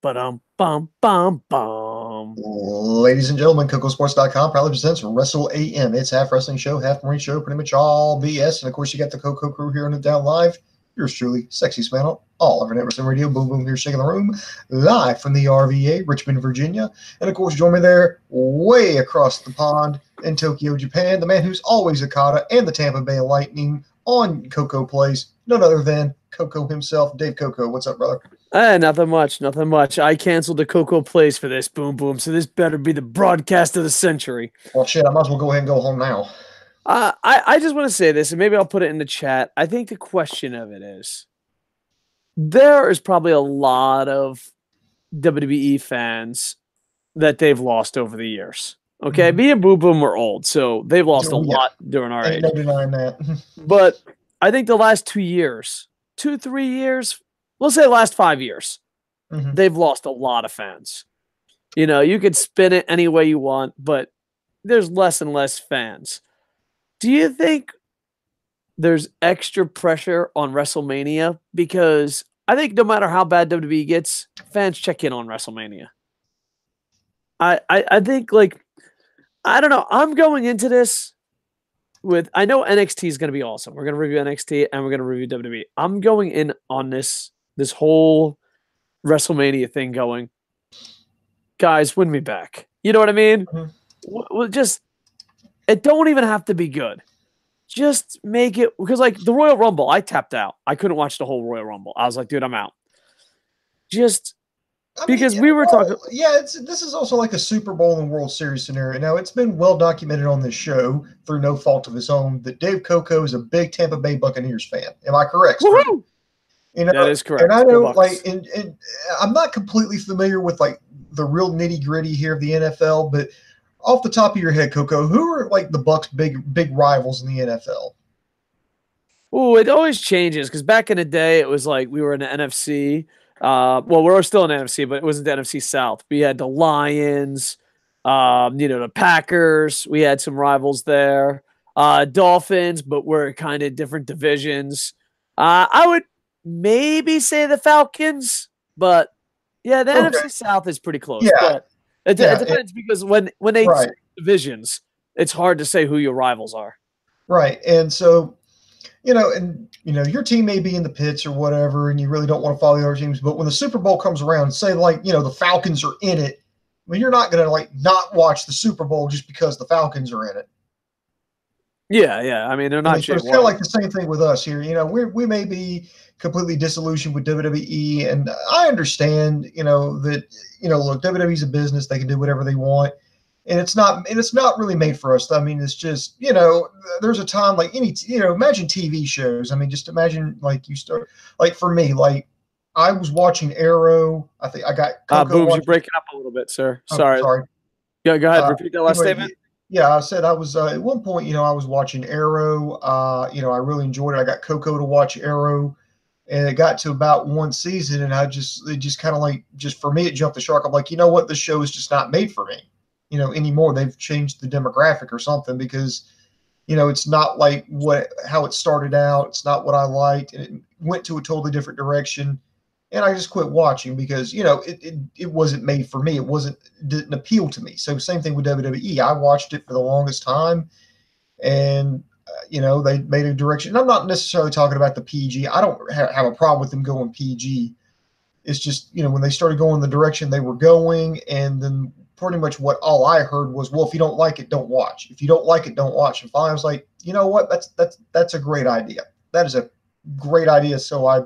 Bum bum bum. Ladies and gentlemen, KocoSports.com proudly presents Wrestle AM. It's half wrestling show, half marine show, pretty much all BS. And of course, you got the Koco crew here on the Down Live. Yours truly, Sexy Spanel, all over Wrestling Radio. Boom, boom, here shaking the room. Live from the RVA, Richmond, Virginia. And of course, join me there, way across the pond in Tokyo, Japan. The man who's always Okada and the Tampa Bay Lightning on Koco Plays. None other than Koco himself, Dave Koco. What's up, brother? Nothing much, nothing much. I canceled the Koco Plays for this, boom boom. So this better be the broadcast of the century. Well, shit, I might as well go ahead and go home now. I just want to say this, and maybe I'll put it in the chat. I think the question of it is, there is probably a lot of WWE fans that they've lost over the years. Okay, me and Boom Boom were old, so they've lost a lot during our age. No denying that. But I think the last 2 years, 2-3 years, we'll say the last 5 years, they've lost a lot of fans. You know, you could spin it any way you want, but there's less and less fans. Do you think there's extra pressure on WrestleMania? Because I think no matter how bad WWE gets, fans check in on WrestleMania. I think, like, I don't know. I'm going into this with, I know NXT is going to be awesome. We're going to review NXT and we're going to review WWE. I'm going in on this whole WrestleMania thing going, guys, win me back. You know what I mean? Just, it don't even have to be good. Just make it, because like the Royal Rumble, I tapped out. I couldn't watch the whole Royal Rumble. I was like, dude, I'm out. Just because we were talking. Yeah, this is also like a Super Bowl and World Series scenario. Now, it's been well documented on this show through no fault of his own that Dave Koco is a big Tampa Bay Buccaneers fan. Am I correct? Woohoo! You know, that is correct. And I know, like, and I'm not completely familiar with like the real nitty gritty here of the NFL, but off the top of your head, Koco, who are like the Bucs' big rivals in the NFL? Oh, it always changes because back in the day, it was like we were in the NFC. Well, we're still in the NFC, but it wasn't the NFC South. We had the Lions, the Packers. We had some rivals there. Dolphins, but we're kind of different divisions. I would maybe say the Falcons, but yeah, the NFC South is pretty close. Yeah. But it depends because when they say divisions, it's hard to say who your rivals are. Right. And so, your team may be in the pits or whatever, and you really don't want to follow the other teams. But when the Super Bowl comes around, say like, the Falcons are in it, I mean, you're not going to like not watch the Super Bowl just because the Falcons are in it. Yeah. I mean, they're not. So it's kind of like the same thing with us here. We may be completely disillusioned with WWE, and I understand, that look, WWE's a business; they can do whatever they want, and it's not really made for us. I mean, it's just there's a time like imagine TV shows. I mean, just imagine like you start like for me, like I was watching Arrow. I think I got Boom, you're breaking up a little bit, sir. Sorry. Yeah, go ahead. Repeat that last statement. Yeah, I said I was at one point, I was watching Arrow. I really enjoyed it. I got Koco to watch Arrow, and it got to about one season, and it just kind of like, just for me, it jumped the shark. I'm like, you know what? This show is just not made for me, anymore. They've changed the demographic or something because, it's not like how it started out. It's not what I liked, and it went to a totally different direction. And I just quit watching because, it wasn't made for me. It didn't appeal to me. So same thing with WWE. I watched it for the longest time, and, they made a direction. And I'm not necessarily talking about the PG. I don't have a problem with them going PG. It's just, when they started going the direction they were going, and then pretty much all I heard was, well, if you don't like it, don't watch. If you don't like it, don't watch. And finally I was like, you know what? That's a great idea. That is a great idea. So I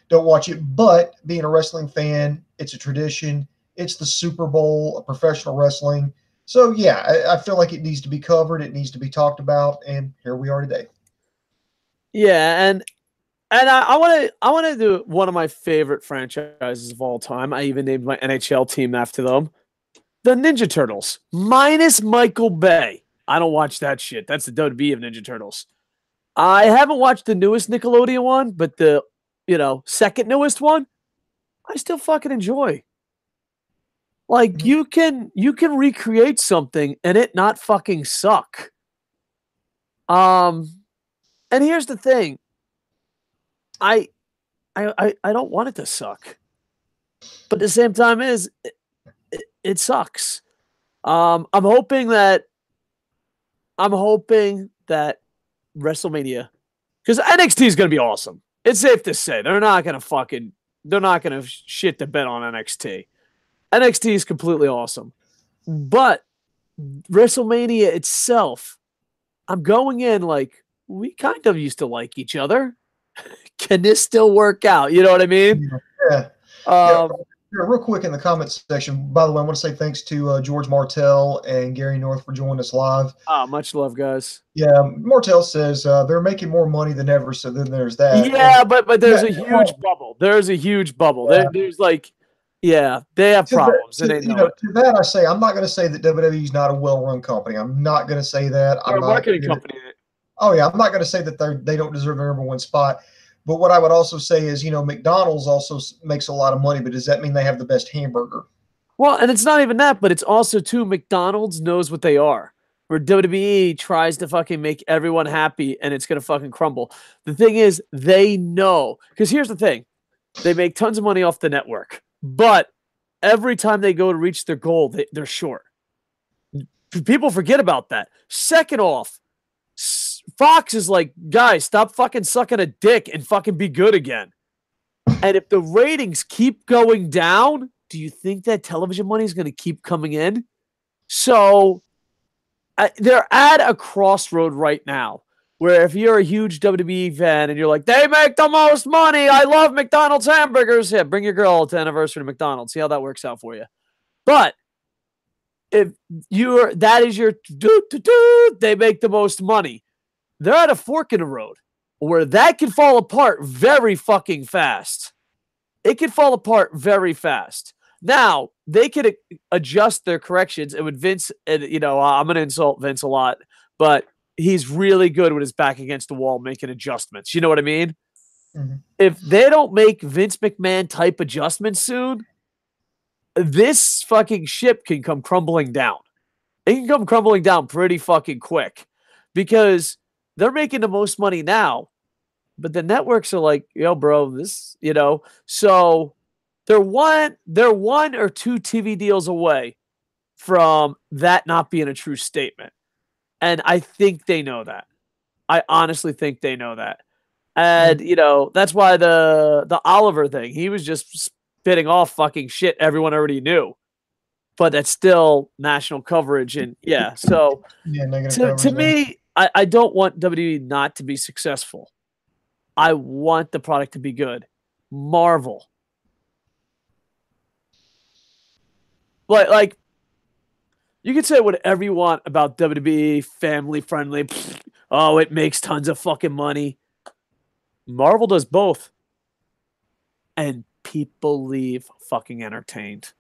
don't watch it, but being a wrestling fan, it's a tradition. It's the Super Bowl of professional wrestling. So yeah, I feel like it needs to be covered. It needs to be talked about, and here we are today. Yeah, and I want to do one of my favorite franchises of all time. I even named my NHL team after them, the Ninja Turtles, minus Michael Bay. I don't watch that shit. That's the WWE of Ninja Turtles. I haven't watched the newest Nickelodeon one, but the second newest one, I still fucking enjoy. Like you can recreate something and it not fucking suck. And here's the thing. I don't want it to suck. But at the same time, it sucks. I'm hoping that WrestleMania, because NXT is going to be awesome. It's safe to say they're not going to shit the bed on NXT. NXT is completely awesome, but WrestleMania itself, I'm going in like we kind of used to like each other. Can this still work out? You know what I mean? Yeah. Yeah. Real quick in the comments section, by the way, I want to say thanks to George Martell and Gary North for joining us live. Much love, guys. Yeah, Martell says they're making more money than ever, so then there's that. Yeah, but there's a huge bubble. There's a huge bubble. Yeah. There's like, yeah, they have problems, and they know it. To that I say, I'm not going to say that WWE is not a well-run company. I'm not going to say that. They're a marketing company. Oh yeah, I'm not going to say that they don't deserve the number one spot. But what I would also say is, McDonald's also makes a lot of money, but does that mean they have the best hamburger? Well, and it's not even that, but it's also too, McDonald's knows what they are. Where WWE tries to fucking make everyone happy and it's going to fucking crumble. The thing is, they know. Because here's the thing. They make tons of money off the network. But every time they go to reach their goal, they're short. People forget about that. Second off, Fox is like, guys, stop fucking sucking a dick and fucking be good again. And if the ratings keep going down, do you think that television money is going to keep coming in? So they're at a crossroad right now where if you're a huge WWE fan and you're like, they make the most money, I love McDonald's hamburgers. Yeah, bring your girl to anniversary to McDonald's. See how that works out for you. But if that is your they make the most money. They're at a fork in the road where that can fall apart very fucking fast. It can fall apart very fast. Now, they could adjust their corrections. And with Vince, I'm going to insult Vince a lot, but he's really good with his back against the wall making adjustments. You know what I mean? Mm-hmm. If they don't make Vince McMahon type adjustments soon, this fucking ship can come crumbling down. It can come crumbling down pretty fucking quick because they're making the most money now, but the networks are like, yo, bro, this, so they're one or two TV deals away from that not being a true statement. And I think they know that. I honestly think they know that. And, that's why the Oliver thing, he was just spitting off fucking shit everyone already knew. But that's still national coverage. And yeah, so to me, I don't want WWE not to be successful. I want the product to be good. Marvel. Like you can say whatever you want about WWE, family friendly. Oh, it makes tons of fucking money. Marvel does both. And people leave fucking entertained.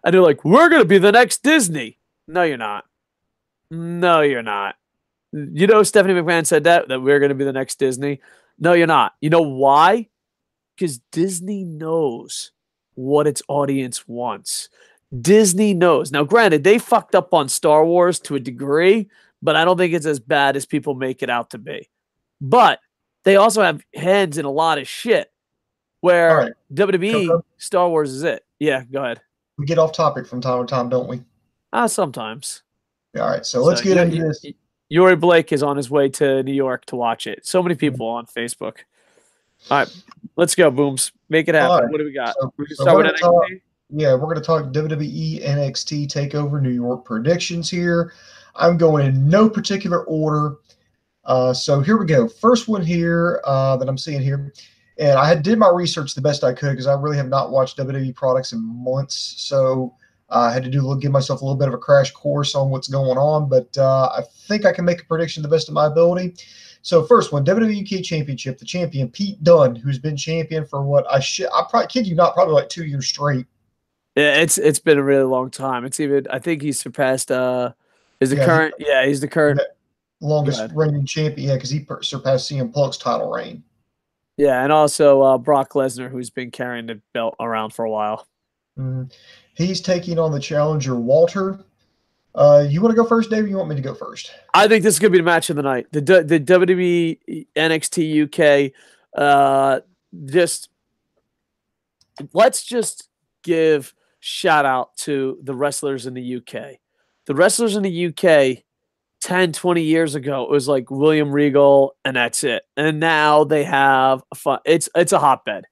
And they're like, we're going to be the next Disney. No, you're not. No, you're not. Stephanie McMahon said that we're going to be the next Disney. No, you're not. You know why? Because Disney knows what its audience wants. Disney knows. Now, granted, they fucked up on Star Wars to a degree, but I don't think it's as bad as people make it out to be. But they also have hands in a lot of shit where WWE, Koco? Star Wars is it. Yeah, go ahead. We get off topic from time to time, don't we? Sometimes. All right, so let's get into this. Yuri Blake is on his way to New York to watch it. So many people on Facebook. All right, let's go, Booms. Make it happen. Right. What do we got? We can start with NXT? We're going to talk WWE NXT TakeOver New York predictions here. I'm going in no particular order. So here we go. First one here that I'm seeing here. And I did my research the best I could because I really have not watched WWE products in months. So I had to give myself a little bit of a crash course on what's going on. But I think I can make a prediction to the best of my ability. So first one, WWE UK Championship, the champion, Pete Dunne, who's been champion for what I probably kid you not, probably like 2 years straight. Yeah, it's been a really long time. It's even, I think he's surpassed, he's the current longest reigning champion. Yeah, because he surpassed CM Punk's title reign. Yeah, and also Brock Lesnar, who's been carrying the belt around for a while. He's taking on the challenger, Walter. You want to go first, Dave, or you want me to go first? I think this is going to be the match of the night. The WWE NXT UK, just let's just give shout out to the wrestlers in the UK. The wrestlers in the UK 10, 20 years ago, it was like William Regal and that's it. And now they have a fun, it's a hotbed.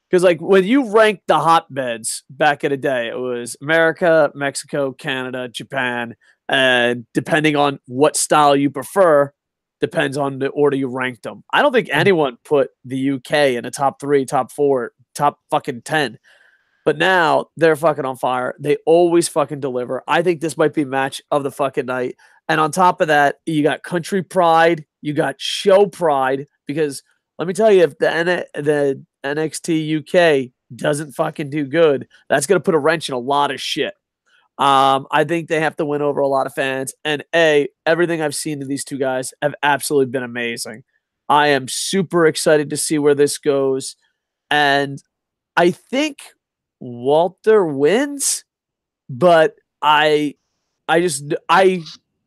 Because like when you rank the hotbeds back in the day, it was America, Mexico, Canada, Japan, and depending on what style you prefer, depends on the order you ranked them. I don't think anyone put the UK in the top 3, top 4, top fucking 10. But now they're fucking on fire. They always fucking deliver. I think this might be match of the fucking night. And on top of that, you got country pride, you got show pride. Because let me tell you, if the NXT UK doesn't fucking do good, that's gonna put a wrench in a lot of shit. I think they have to win over a lot of fans. And everything I've seen of these two guys have absolutely been amazing. I am super excited to see where this goes. And I think Walter wins, but I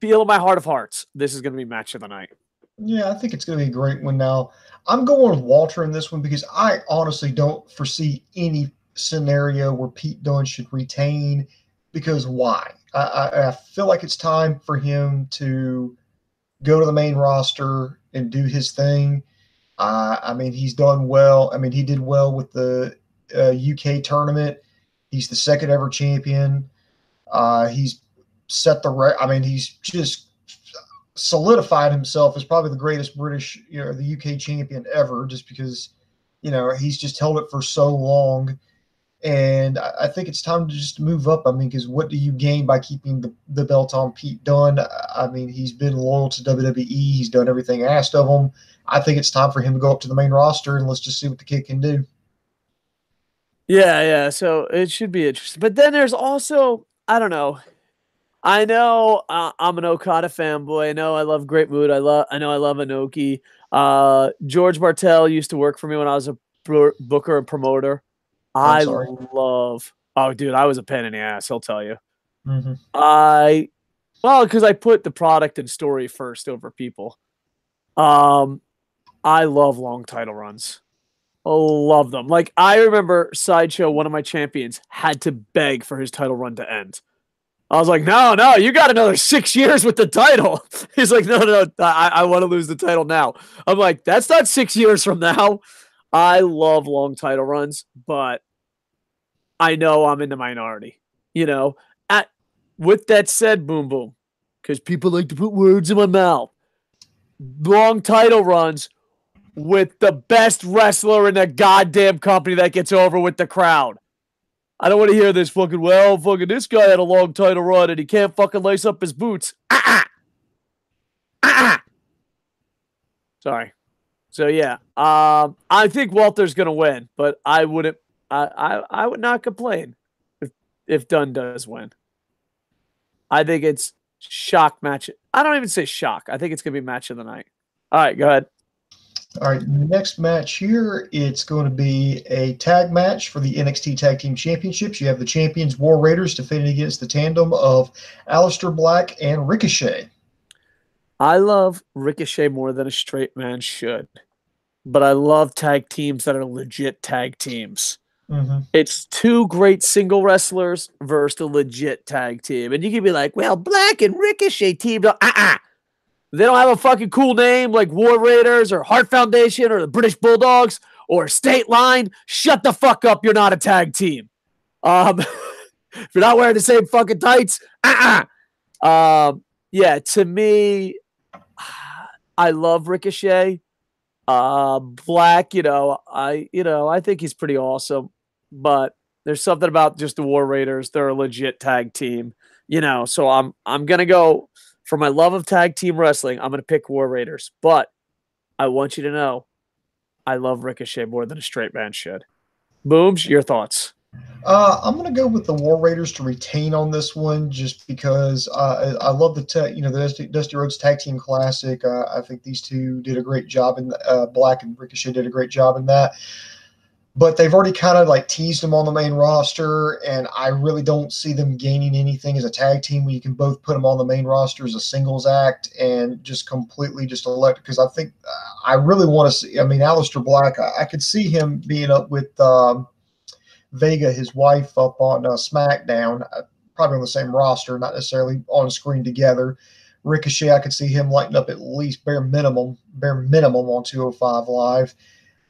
feel in my heart of hearts this is going to be match of the night. Yeah, I think it's going to be a great one. Now, I'm going with Walter in this one because I honestly don't foresee any scenario where Pete Dunne should retain. Because why? I feel like it's time for him to go to the main roster and do his thing. I mean, he's done well. I mean, he did well with the UK tournament. He's the second ever champion. He's set the I mean, he's just solidified himself as probably the greatest British, the UK champion ever, just because, he's just held it for so long. And I think it's time to just move up. I mean, because what do you gain by keeping the belt on Pete Dunne? I mean, he's been loyal to WWE. He's done everything asked of him. I think it's time for him to go up to the main roster, and let's just see what the kid can do. Yeah. So it should be interesting. But then there's also, I don't know. I know I'm an Okada fanboy. I know I love Great Mood. I know I love Inoki. George Martel used to work for me when I was a booker and promoter. I love. Oh, dude, I was a pain in the ass. I'll tell you. Mm-hmm. Because I put the product and story first over people. I love long title runs. I love them. Like I remember Sideshow, one of my champions, had to beg for his title run to end. I was like, no, you got another 6 years with the title. He's like, no, I want to lose the title now. I'm like, that's not 6 years from now. I love long title runs, but I know I'm in the minority. With that said, boom, because people like to put words in my mouth. Long title runs with the best wrestler in the goddamn company that gets over with the crowd. I don't want to hear this fucking this guy had a long title run and he can't fucking lace up his boots. Sorry. So yeah, I think Walter's gonna win, but I would not complain if Dunne does win. I think it's shock match. I don't even say shock. I think it's gonna be match of the night. All right, go ahead. All right, next match here, it's going to be a tag match for the NXT Tag Team Championships. You have the champions War Raiders defending against the tandem of Aleister Black and Ricochet. I love Ricochet more than a straight man should, but I love tag teams that are legit tag teams. Mm-hmm. It's two great single wrestlers versus a legit tag team. And you can be like, well, Black and Ricochet teamed up. They don't have a fucking cool name like War Raiders or Heart Foundation or the British Bulldogs or State Line. Shut the fuck up. You're not a tag team. If you're not wearing the same fucking tights, yeah, to me, I love Ricochet. Black, I think he's pretty awesome, but there's something about just the War Raiders. They're a legit tag team, so I'm going to go for my love of tag team wrestling. I'm going to pick War Raiders, but I want you to know I love Ricochet more than a straight man should. Booms, your thoughts? I'm going to go with the War Raiders to retain on this one, just because I love the Dusty Rhodes Tag Team Classic. I think these two did a great job, and Black and Ricochet did a great job in that. But they've already kind of like teased them on the main roster, and I really don't see them gaining anything as a tag team when you can both put them on the main roster as a singles act and just completely just elect. Because I think I really want to see. I mean, Aleister Black, I could see him being up with Vega, his wife, up on SmackDown, probably on the same roster, not necessarily on screen together. Ricochet, I could see him lighting up at least bare minimum on 205 Live.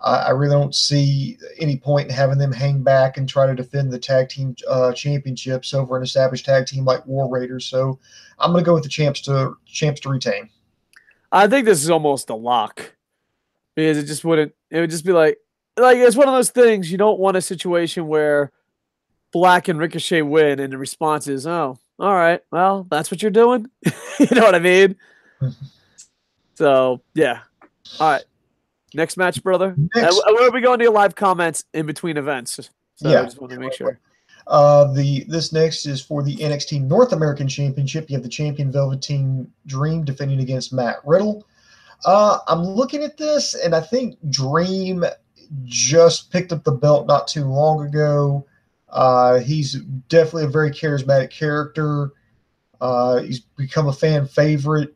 I really don't see any point in having them hang back and try to defend the tag team championships over an established tag team like War Raiders. So I'm going to go with the champs to retain. I think this is almost a lock because it would just be like it's one of those things you don't want a situation where Black and Ricochet win and the response is, oh, all right, well, that's what you're doing. You know what I mean? So, yeah. All right. Next match, brother. Where are we going to your live comments in between events? So yeah. I just want to make sure. This next is for the NXT North American Championship. You have the champion Velveteen Dream defending against Matt Riddle. I'm looking at this, and I think Dream just picked up the belt not too long ago. He's definitely a very charismatic character. He's become a fan favorite.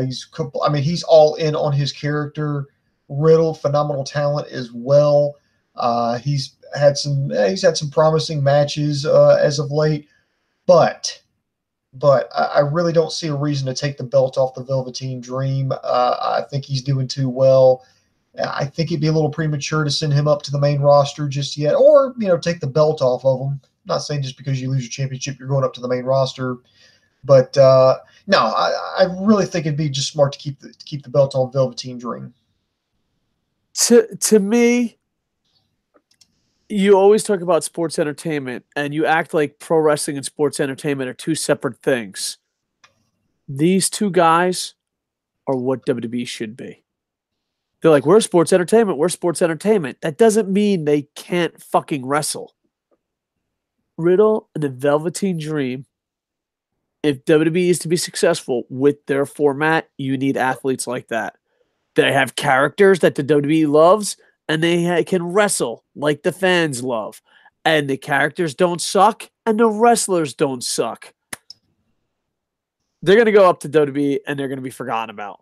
He's all in on his character. Riddle, phenomenal talent as well. He's had some promising matches as of late, but I really don't see a reason to take the belt off the Velveteen Dream. I think he's doing too well. I think it'd be a little premature to send him up to the main roster just yet, or take the belt off of him. I'm not saying just because you lose your championship you're going up to the main roster, but no, I really think it'd be just smart to keep the belt on Velveteen Dream. To me, you always talk about sports entertainment, and you act like pro wrestling and sports entertainment are two separate things. These two guys are what WWE should be. They're like, we're sports entertainment. We're sports entertainment. That doesn't mean they can't fucking wrestle. Riddle and the Velveteen Dream, if WWE is to be successful with their format, you need athletes like that. They have characters that the WWE loves, and they can wrestle like the fans love. And the characters don't suck, and the wrestlers don't suck. They're going to go up to WWE, and they're going to be forgotten about.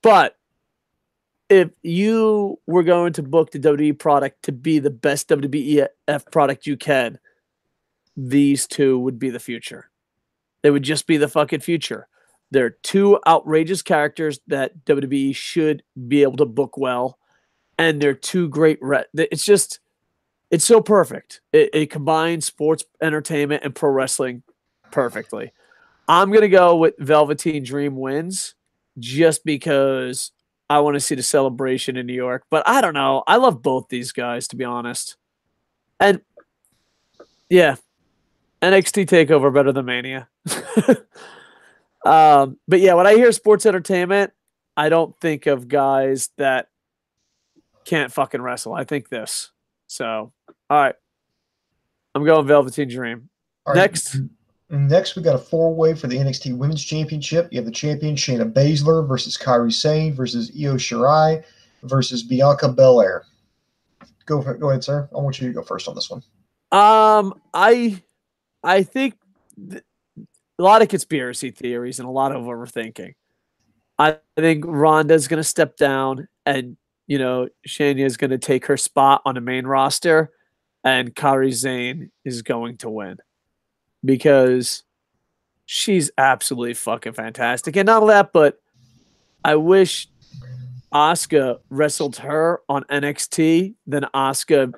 But if you were going to book the WWE product to be the best WWF product you can, these two would be the future. They would just be the fucking future. They're two outrageous characters that WWE should be able to book well, and they're two great. It's so perfect. It combines sports entertainment and pro wrestling perfectly. I'm gonna go with Velveteen Dream wins, just because I want to see the celebration in New York. But I don't know. I love both these guys, to be honest. And yeah, NXT TakeOver better than Mania. But yeah, when I hear sports entertainment, I don't think of guys that can't fucking wrestle. I think this. So, all right. I'm going Velveteen Dream. All Next. Right. Next, we got a four-way for the NXT Women's Championship. You have the champion Shayna Baszler versus Kairi Sane versus Io Shirai versus Bianca Belair. Go ahead, sir. I want you to go first on this one. I think a lot of conspiracy theories and a lot of overthinking. I think Ronda's going to step down, and Shayna is going to take her spot on the main roster, and Kairi Sane is going to win because she's absolutely fucking fantastic. And not only that, but I wish Asuka wrestled her on NXT than Asuka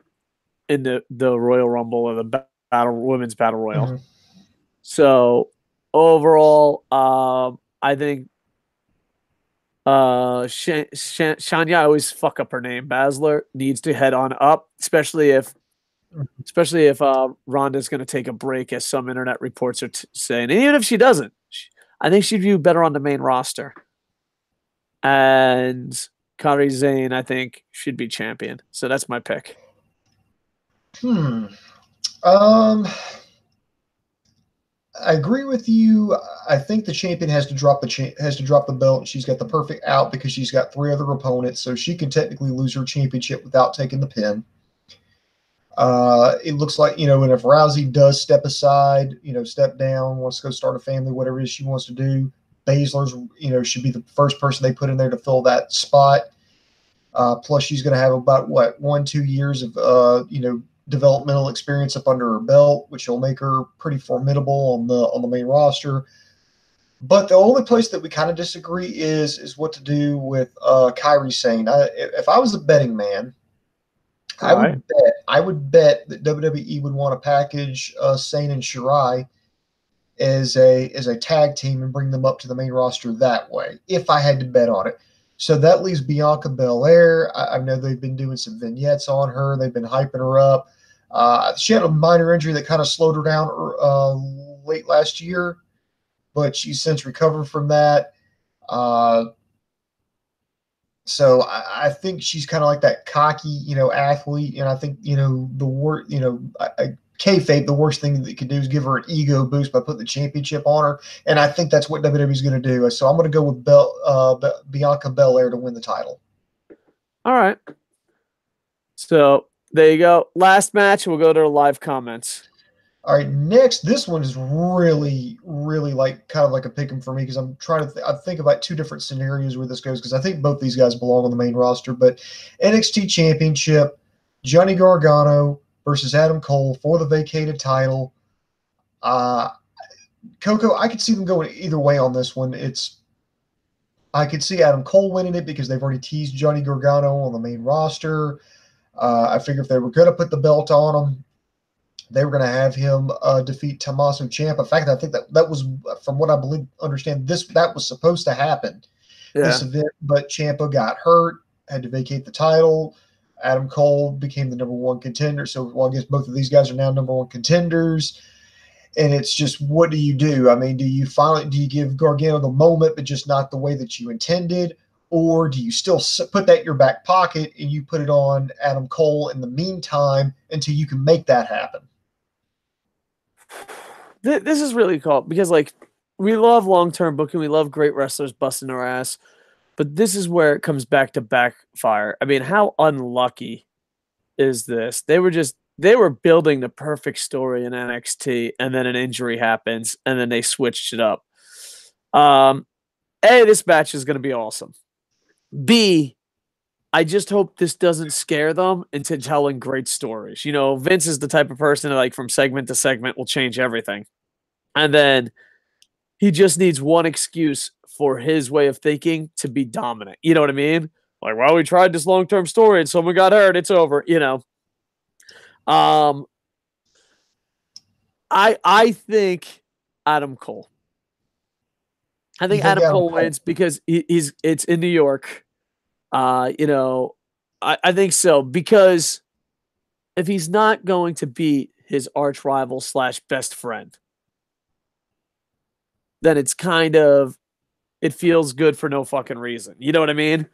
in the Royal Rumble or the Women's Battle Royal. Mm-hmm. So overall, I think Shania, I always fuck up her name, Baszler, needs to head on up, especially if Ronda's going to take a break, as some internet reports are saying. And even if she doesn't, I think she'd do better on the main roster. And Kairi Sane, I think, should be champion. So that's my pick. I agree with you. I think the champion has to drop the belt. She's got the perfect out because she's got three other opponents, so she can technically lose her championship without taking the pin. It looks like, and if Rousey does step aside, step down, wants to go start a family, whatever it is she wants to do, Baszler's, should be the first person they put in there to fill that spot. Plus she's going to have about 1-2 years of, developmental experience up under her belt, which will make her pretty formidable on the main roster. But the only place that we kind of disagree is what to do with Kairi Sane. If I was a betting man, I would bet that WWE would want to package Sane and Shirai as a tag team and bring them up to the main roster that way, if I had to bet on it. So that leaves Bianca Belair. I know they've been doing some vignettes on her. They've been hyping her up. She had a minor injury that kind of slowed her down late last year, but she's since recovered from that. So I think she's kind of like that cocky, athlete. And I think, kayfabe, the worst thing that they could do is give her an ego boost by putting the championship on her. And I think that's what WWE is going to do. So I'm going to go with Bianca Belair to win the title. All right. So there you go. Last match. We'll go to the live comments. All right, next, this one is really, really kind of like a pick 'em for me because I'm trying to I think about two different scenarios where this goes because I think both these guys belong on the main roster. But NXT Championship, Johnny Gargano versus Adam Cole for the vacated title. Koco, I could see them going either way on this one. I could see Adam Cole winning it because they've already teased Johnny Gargano on the main roster. I figure if they were going to put the belt on him, they were going to have him defeat Tommaso Ciampa. In fact, I think that was, from what I understand, that was supposed to happen, this event, but Ciampa got hurt, had to vacate the title. Adam Cole became the number one contender. So, well, I guess both of these guys are now number one contenders. And it's just, what do you do? I mean, do you give Gargano the moment, but just not the way that you intended? Or do you still put that in your back pocket and you put it on Adam Cole in the meantime until you can make that happen? This is really cool because, we love long-term booking. We love great wrestlers busting their ass. But this is where it comes back to backfire. I mean, how unlucky is this? They were building the perfect story in NXT, and then an injury happens, and then they switched it up. A, this match is going to be awesome. B, I just hope this doesn't scare them into telling great stories. Vince is the type of person that, from segment to segment, will change everything. And then he just needs one excuse for his way of thinking to be dominant. You know what I mean? We tried this long-term story and someone got hurt. It's over, I think Adam Cole. I think Adam Cole wins because it's in New York. I think so, because if he's not going to beat his arch rival / best friend, then it's it feels good for no fucking reason. You know what I mean?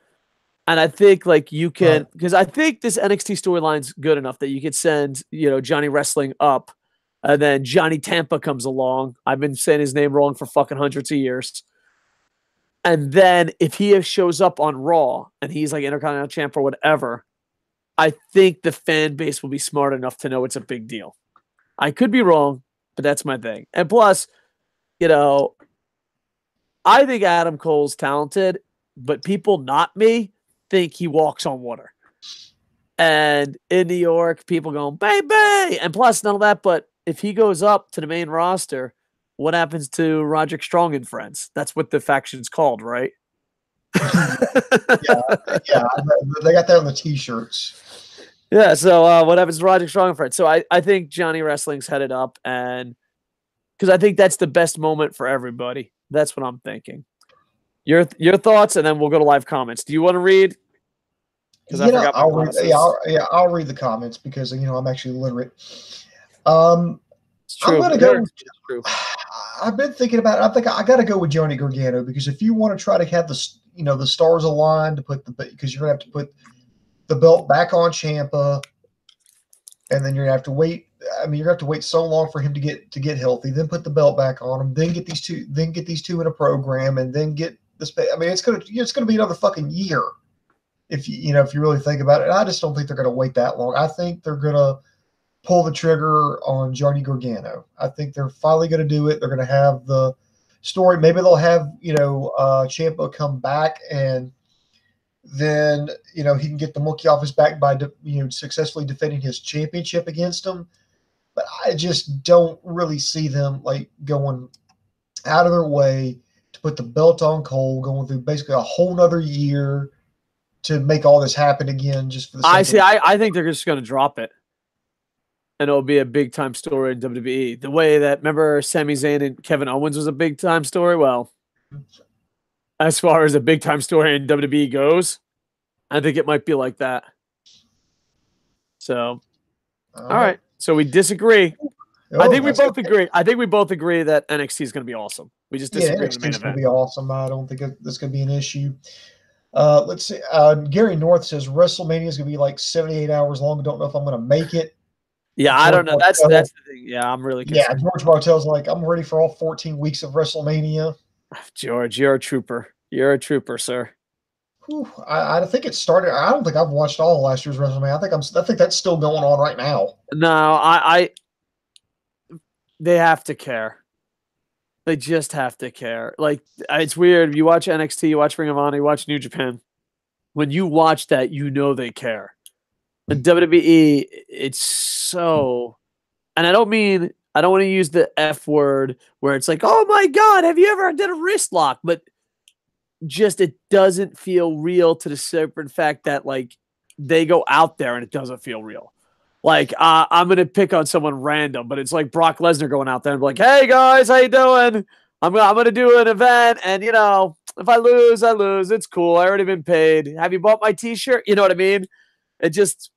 And I think you can, because I think this NXT storyline's good enough that you could send, Johnny Wrestling up, and then Johnny Tampa comes along. I've been saying his name wrong for fucking hundreds of years. And then if he shows up on Raw and he's Intercontinental Champ or whatever, I think the fan base will be smart enough to know it's a big deal. I could be wrong, but that's my thing. And plus, I think Adam Cole's talented, but people not me think he walks on water. And in New York, people going, baby! And plus, none of that, but if he goes up to the main roster, what happens to Roderick Strong and friends? That's what the faction's called, right? yeah, they got that on the T-shirts. Yeah, so what happens to Roderick Strong and friends? So I think Johnny Wrestling's headed up, and because I think that's the best moment for everybody. That's what I'm thinking. Your thoughts, and then we'll go to live comments. Do you want to read? Because I forgot I'll read the comments because I'm actually literate. It's true. I'm gonna go. I've been thinking about it. I think I got to go with Johnny Gargano because if you want to try to have the stars aligned to put because you're gonna have to put the belt back on Ciampa, and then you're gonna have to wait. I mean, you're gonna have to wait so long for him to get healthy, then put the belt back on him, then get these two in a program, and then get this. I mean, it's gonna be another fucking year if you really think about it. And I just don't think they're gonna wait that long. I think they're gonna pull the trigger on Johnny Gargano. I think they're finally gonna do it. They're gonna have the story. Maybe they'll have Ciampa come back and then he can get the monkey off his back by successfully defending his championship against him. But I just don't really see them like going out of their way to put the belt on Cole, going through basically a whole nother year to make all this happen again, just for the sake of I think they're just going to drop it, and it'll be a big time story in WWE. The way that, remember, Sami Zayn and Kevin Owens was a big time story. Well, as far as a big time story in WWE goes, I think it might be like that. So, all right. So we disagree. I think we both agree. I think we both agree that NXT is going to be awesome. We just disagree on the main NXT is going event. to be awesome. I don't think that's going to be an issue. Let's see. Gary North says WrestleMania is going to be like 78 hours long. I don't know if I'm going to make it. Yeah, I don't know. That's the thing. Yeah, I'm really concerned. Yeah, George Martell's like, I'm ready for all 14 weeks of WrestleMania. George, you're a trooper. You're a trooper, sir. Whew, I think it started. I don't think I've watched all of last year's WrestleMania. I think that's still going on right now. No, they have to care. They just have to care. Like, it's weird. You watch NXT, you watch Ring of Honor, you watch New Japan. When you watch that, you know they care. And WWE, it's so, and I don't want to use the F word where it's like, oh my God, have you ever done a wrist lock? But just, it doesn't feel real, to the separate fact that, like, they go out there and it doesn't feel real. Like, I'm going to pick on someone random, but it's like Brock Lesnar going out there and be like, hey guys, how you doing? I'm going to do an event, and if I lose, I lose. It's cool. I already been paid. Have you bought my t-shirt? You know what I mean? It just,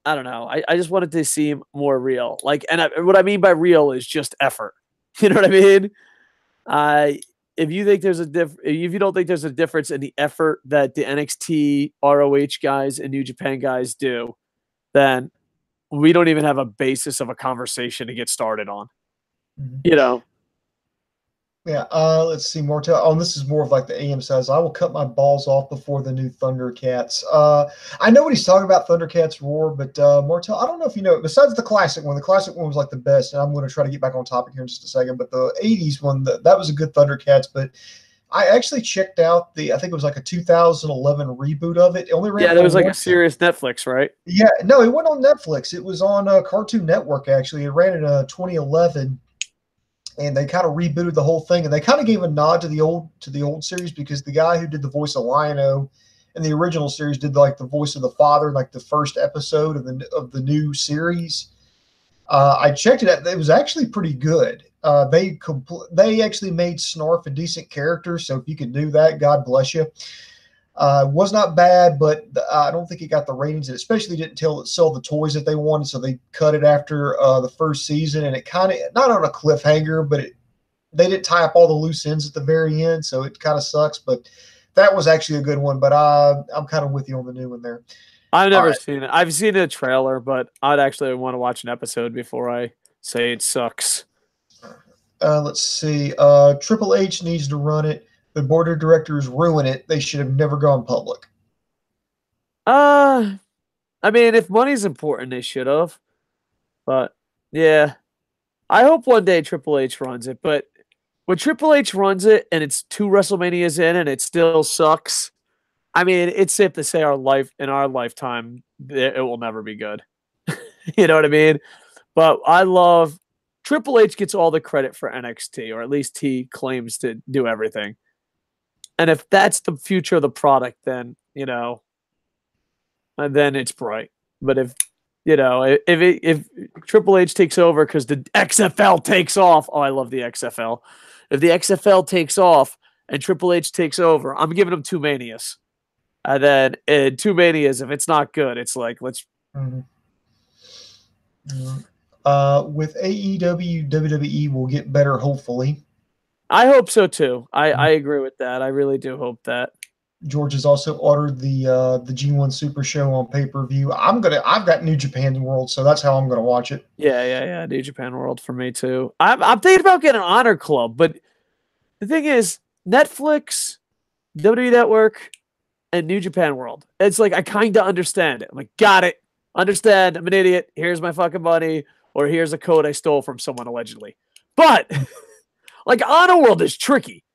I don't know. I just wanted to seem more real. Like, and what I mean by real is just effort. You know what I mean? If you think there's if you don't think there's a difference in the effort that the NXT ROH guys and New Japan guys do, then we don't even have a basis of a conversation to get started on. Mm-hmm. Yeah, let's see, Martel. Oh, this is more of like the AM says, I will cut my balls off before the new Thundercats. I know what he's talking about, Thundercats Roar, but Martel, I don't know if you know, besides the classic one was like the best, and I'm going to try to get back on topic here in just a second, but the 80s one, that was a good Thundercats, but I actually checked out I think it was like a 2011 reboot of it. It only ran there was like a serious Netflix, right? Yeah, no, it wasn't on Netflix. It was on Cartoon Network, actually. It ran in 2011. And they kind of rebooted the whole thing, and they kind of gave a nod to the old series, because the guy who did the voice of Lion-O in the original series did like the voice of the father in like the first episode of the new series. I checked it out; it was actually pretty good. They actually made Snarf a decent character, so if you can do that, God bless you. Was not bad, but I don't think it got the ratings. It especially didn't sell the toys that they wanted, so they cut it after the first season, and it kind of, not on a cliffhanger, but they didn't tie up all the loose ends at the very end, so it kind of sucks. But that was actually a good one. But I'm kind of with you on the new one there. I've never seen it. I've seen a trailer, but I'd actually want to watch an episode before I say it sucks. Let's see. Triple H needs to run it. The board of directors ruin it. They should have never gone public. I mean, if money's important, they should have. But yeah, I hope one day Triple H runs it. But when Triple H runs it and it's 2 WrestleManias in and it still sucks, I mean, it's safe to say in our lifetime, it will never be good. You know what I mean? But I love Triple H gets all the credit for NXT, or at least he claims to do everything. And if that's the future of the product, then, then it's bright. But if Triple H takes over because the XFL takes off, I love the XFL. If the XFL takes off and Triple H takes over, I'm giving him 2 Manias. And then in 2 Manias, if it's not good, it's like, let's. Mm-hmm. With AEW, WWE will get better, hopefully. I hope so too. I agree with that. I really do hope that. George has also ordered the G1 Super Show on pay-per-view. I've got New Japan World, so that's how I'm gonna watch it. Yeah. New Japan World for me too. I'm thinking about getting an Honor Club, but the thing is, Netflix, WWE Network, and New Japan World. It's like I kind of understand it. I'm like, got it. Understand. I'm an idiot. Here's my fucking money, or here's a code I stole from someone allegedly. But like, Honor World is tricky.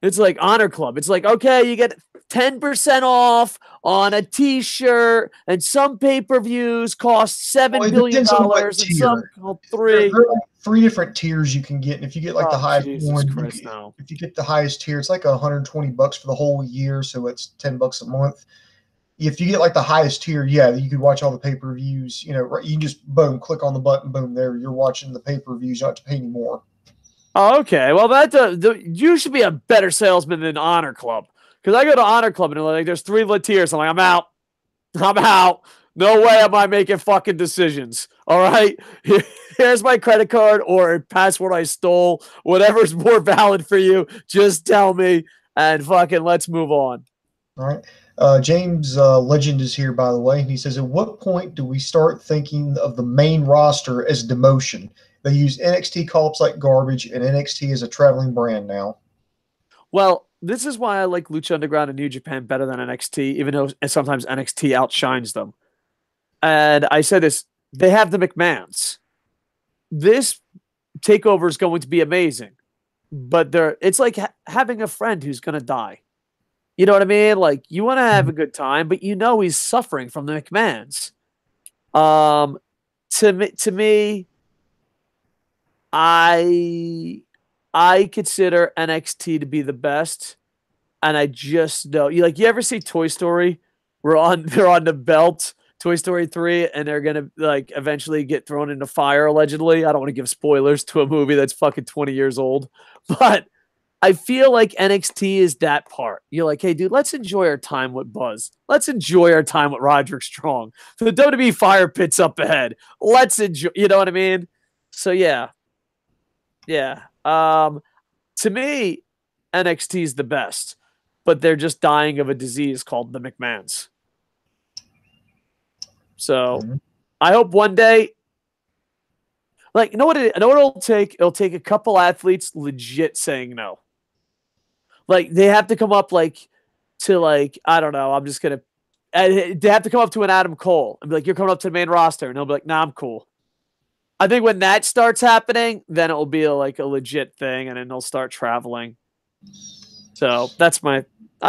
It's like Honor Club. It's like, okay, you get 10% off on a T-shirt, and some pay-per-views cost $7 billion, and some there $3. are like 3 different tiers you can get, and if you get like the highest Jesus one, Christ, no. if you get the highest tier, it's like $120 for the whole year, so it's $10 a month. If you get like the highest tier, yeah, you could watch all the pay-per-views. You know, you can just boom, click on the button, boom, there you're watching the pay-per-views. You don't have to pay any more. Oh, okay, well you should be a better salesman than Honor Club, because I go to Honor Club and they're like, there's 3 tiers. I'm like, I'm out. No way am I making fucking decisions. All right, here's my credit card or password I stole. Whatever's more valid for you, just tell me and fucking let's move on. All right. James Legend is here, by the way. He says, at what point do we start thinking of the main roster as demotion? They use NXT call-ups like garbage, and NXT is a traveling brand now. Well, this is why I like Lucha Underground and New Japan better than NXT, even though sometimes NXT outshines them. And I said this, they have the McMahons. This takeover is going to be amazing, but it's like having a friend who's going to die. You know what I mean? Like, you want to have a good time, but you know he's suffering from the McMahons. To me, I consider NXT to be the best, and I just know you ever see Toy Story? They're on the belt, Toy Story 3, and they're gonna like eventually get thrown into fire, allegedly. I don't want to give spoilers to a movie that's fucking 20 years old, but I feel like NXT is that part. You're like, hey, dude, let's enjoy our time with Buzz. Let's enjoy our time with Roderick Strong. The WWE fire pit's up ahead. Let's enjoy. You know what I mean? So yeah. To me, NXT is the best, but they're just dying of a disease called the McMahons. So I hope one day, like, you know what it'll take? It'll take a couple athletes legit saying no. Like, they have to come up to I don't know. I'm just gonna. They have to come up to an Adam Cole and be like, "You're coming up to the main roster," and they'll be like, "Nah, I'm cool." I think when that starts happening, then it will be a legit thing, and then they'll start traveling. So that's I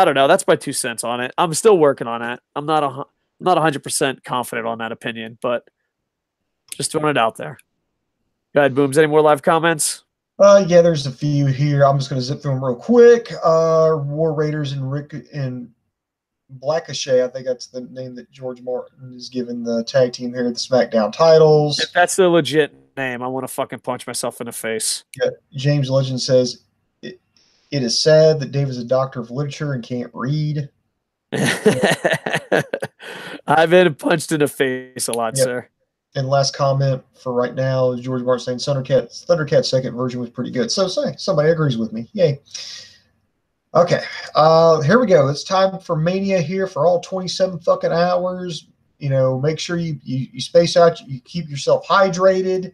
don't know. That's my 2 cents on it. I'm still working on it. I'm not 100% confident on that opinion, but just throwing it out there. Go ahead, Booms. Any more live comments? Yeah, there's a few here. I'm just going to zip through them real quick. War Raiders and Rick and Blackachet, I think that's the name that George Martin is giving the tag team here at the SmackDown titles. If that's the legit name, I want to fucking punch myself in the face. Yeah, James Legend says, it is sad that Dave is a doctor of literature and can't read. I've been punched in the face a lot, sir. And last comment for right now is George Martin saying Thundercat's second version was pretty good. So somebody agrees with me. Yay. Okay. Here we go. It's time for Mania here for all 27 fucking hours. You know, make sure you space out, you keep yourself hydrated.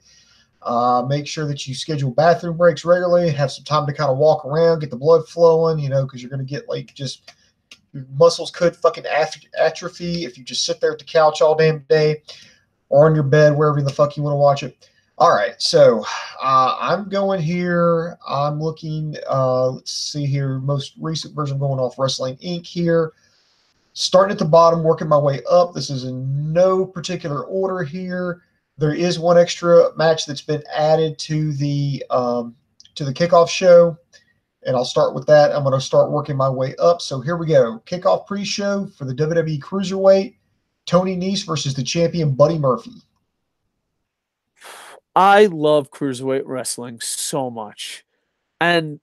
Make sure that you schedule bathroom breaks regularly, have some time to kind of walk around, get the blood flowing, you know, because you're going to get just your muscles could fucking atrophy if you just sit there at the couch all damn day. Or on your bed, wherever the fuck you want to watch it. All right, so I'm going here. I'm looking, let's see here, most recent version going off Wrestling Inc. here. Starting at the bottom, working my way up. This is in no particular order here. There is one extra match that's been added to the kickoff show, and I'll start with that. I'm going to start working my way up. So here we go. Kickoff pre-show for the WWE Cruiserweight. Tony Nese versus the champion Buddy Murphy. I love Cruiserweight wrestling so much. And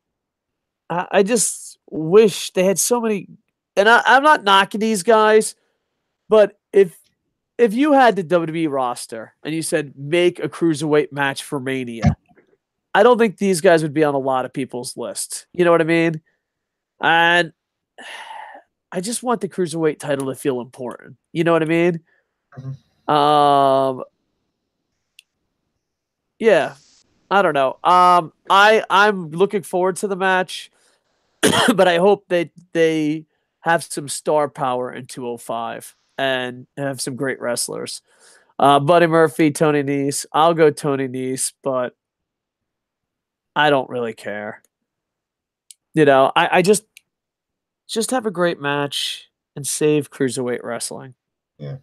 I just wish they had so many. And I'm not knocking these guys, but if you had the WWE roster and you said make a Cruiserweight match for Mania, I don't think these guys would be on a lot of people's list. You know what I mean? And I just want the Cruiserweight title to feel important. You know what I mean? Mm-hmm. Yeah. I don't know. I'm looking forward to the match, but I hope that they have some star power in 205 and have some great wrestlers. Buddy Murphy, Tony Nese. I'll go Tony Nese, but I don't really care. You know, I just just have a great match and save cruiserweight wrestling. Yeah.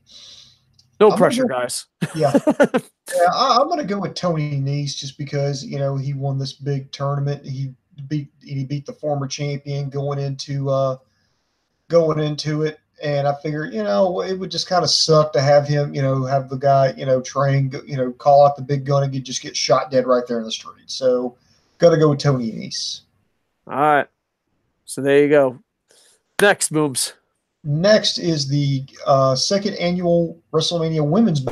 No pressure, guys. Yeah. Yeah, I'm going to go with Tony Nese just because, he won this big tournament. He beat the former champion going into it. And I figured, it would just kind of suck to have him, have the guy, train, call out the big gun and just get shot dead right there in the street. So, got to go with Tony Nese. All right. So there you go. Next, Booms. Next is the second annual WrestleMania Women's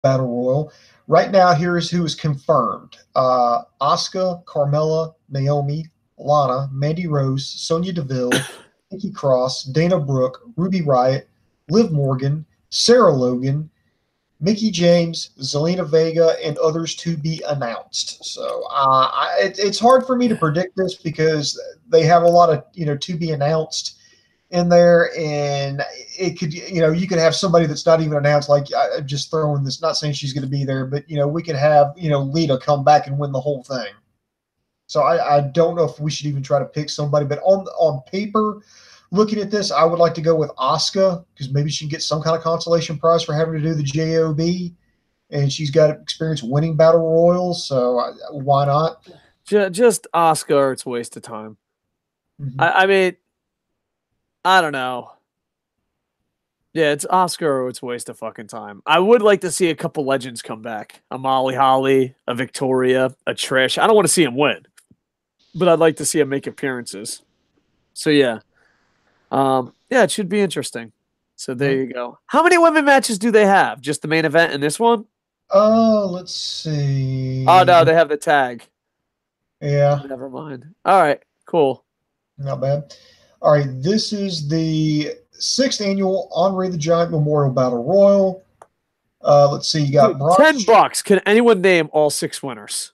Battle Royal. Right now, here is who is confirmed. Asuka, Carmella, Naomi, Lana, Mandy Rose, Sonya Deville, Nikki Cross, Dana Brooke, Ruby Riott, Liv Morgan, Sarah Logan, Mickie James, Zelina Vega, and others to be announced. So it's hard for me to predict this because they have a lot of to be announced in there, and it could you could have somebody that's not even announced, like just throwing this, not saying she's going to be there, but we could have Lita come back and win the whole thing. So I don't know if we should even try to pick somebody, but on paper, looking at this, I would like to go with Asuka because maybe she can get some kind of consolation prize for having to do the JOB, and she's got experience winning battle royals, so why not? Just Asuka, or it's a waste of time. Mm-hmm. I mean, I don't know. Yeah, it's Asuka, or it's a waste of fucking time. I would like to see a couple legends come back. A Molly Holly, a Victoria, a Trish. I don't want to see him win, but I'd like to see him make appearances. So yeah. Yeah, it should be interesting. So there you go. How many women matches do they have? Just the main event and this one? Let's see. Oh no, they have the tag. Yeah. Never mind. All right, cool. Not bad. All right, this is the 6th annual Andre the Giant Memorial Battle Royal. Let's see, you got $10. Can anyone name all 6 winners?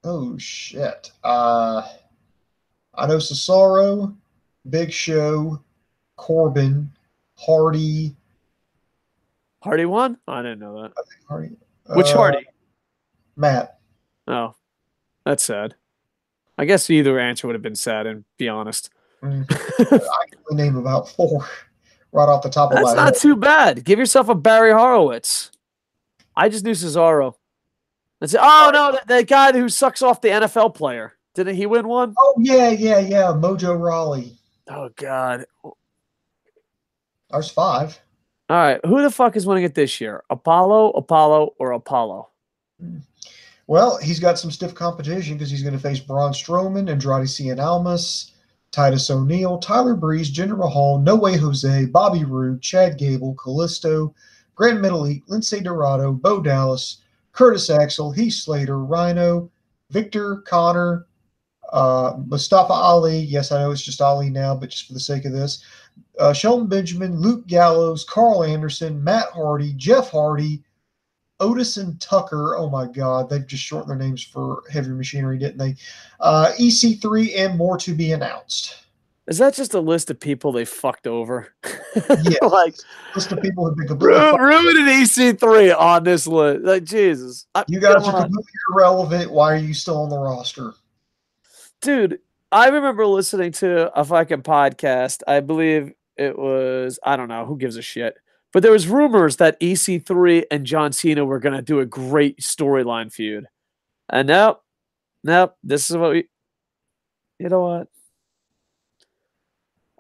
Oh shit. I know Cesaro, Big Show, Corbin, Hardy. Hardy won? Oh, I didn't know that. I think Hardy. Which Hardy? Matt. Oh, that's sad. I guess either answer would have been sad, and be honest. I can only name about 4 right off the top of my head. That's not too bad. Give yourself a Barry Horowitz. I just knew Cesaro. That's it. Oh, no, that guy who sucks off the NFL player. Didn't he win one? Oh, yeah. Mojo Rawley. Oh, God. There's 5. All right. Who the fuck is winning it this year? Apollo, or Apollo? Well, he's got some stiff competition because he's going to face Braun Strowman, Andrade Cien Almas, Titus O'Neil, Tyler Breeze, Jinder Mahal, No Way Jose, Bobby Roode, Chad Gable, Kalisto, Grand Metalik, Lindsay Dorado, Bo Dallas, Curtis Axel, Heath Slater, Rhino, Victor, Connor, Mustafa Ali. Yes, I know it's just Ali now, but just for the sake of this. Shelton Benjamin, Luke Gallows, Carl Anderson, Matt Hardy, Jeff Hardy, Otis and Tucker. Oh my God, they've just shortened their names for Heavy Machinery, didn't they? EC3 and more to be announced. Is that just a list of people they fucked over? Yeah, like list of people who've been completely ruined EC3 on this list. Like Jesus, you guys are completely irrelevant. Why are you still on the roster, dude? I remember listening to a fucking podcast. I believe it was, I don't know, who gives a shit. But there was rumors that EC3 and John Cena were going to do a great storyline feud. And nope, this is what you know what?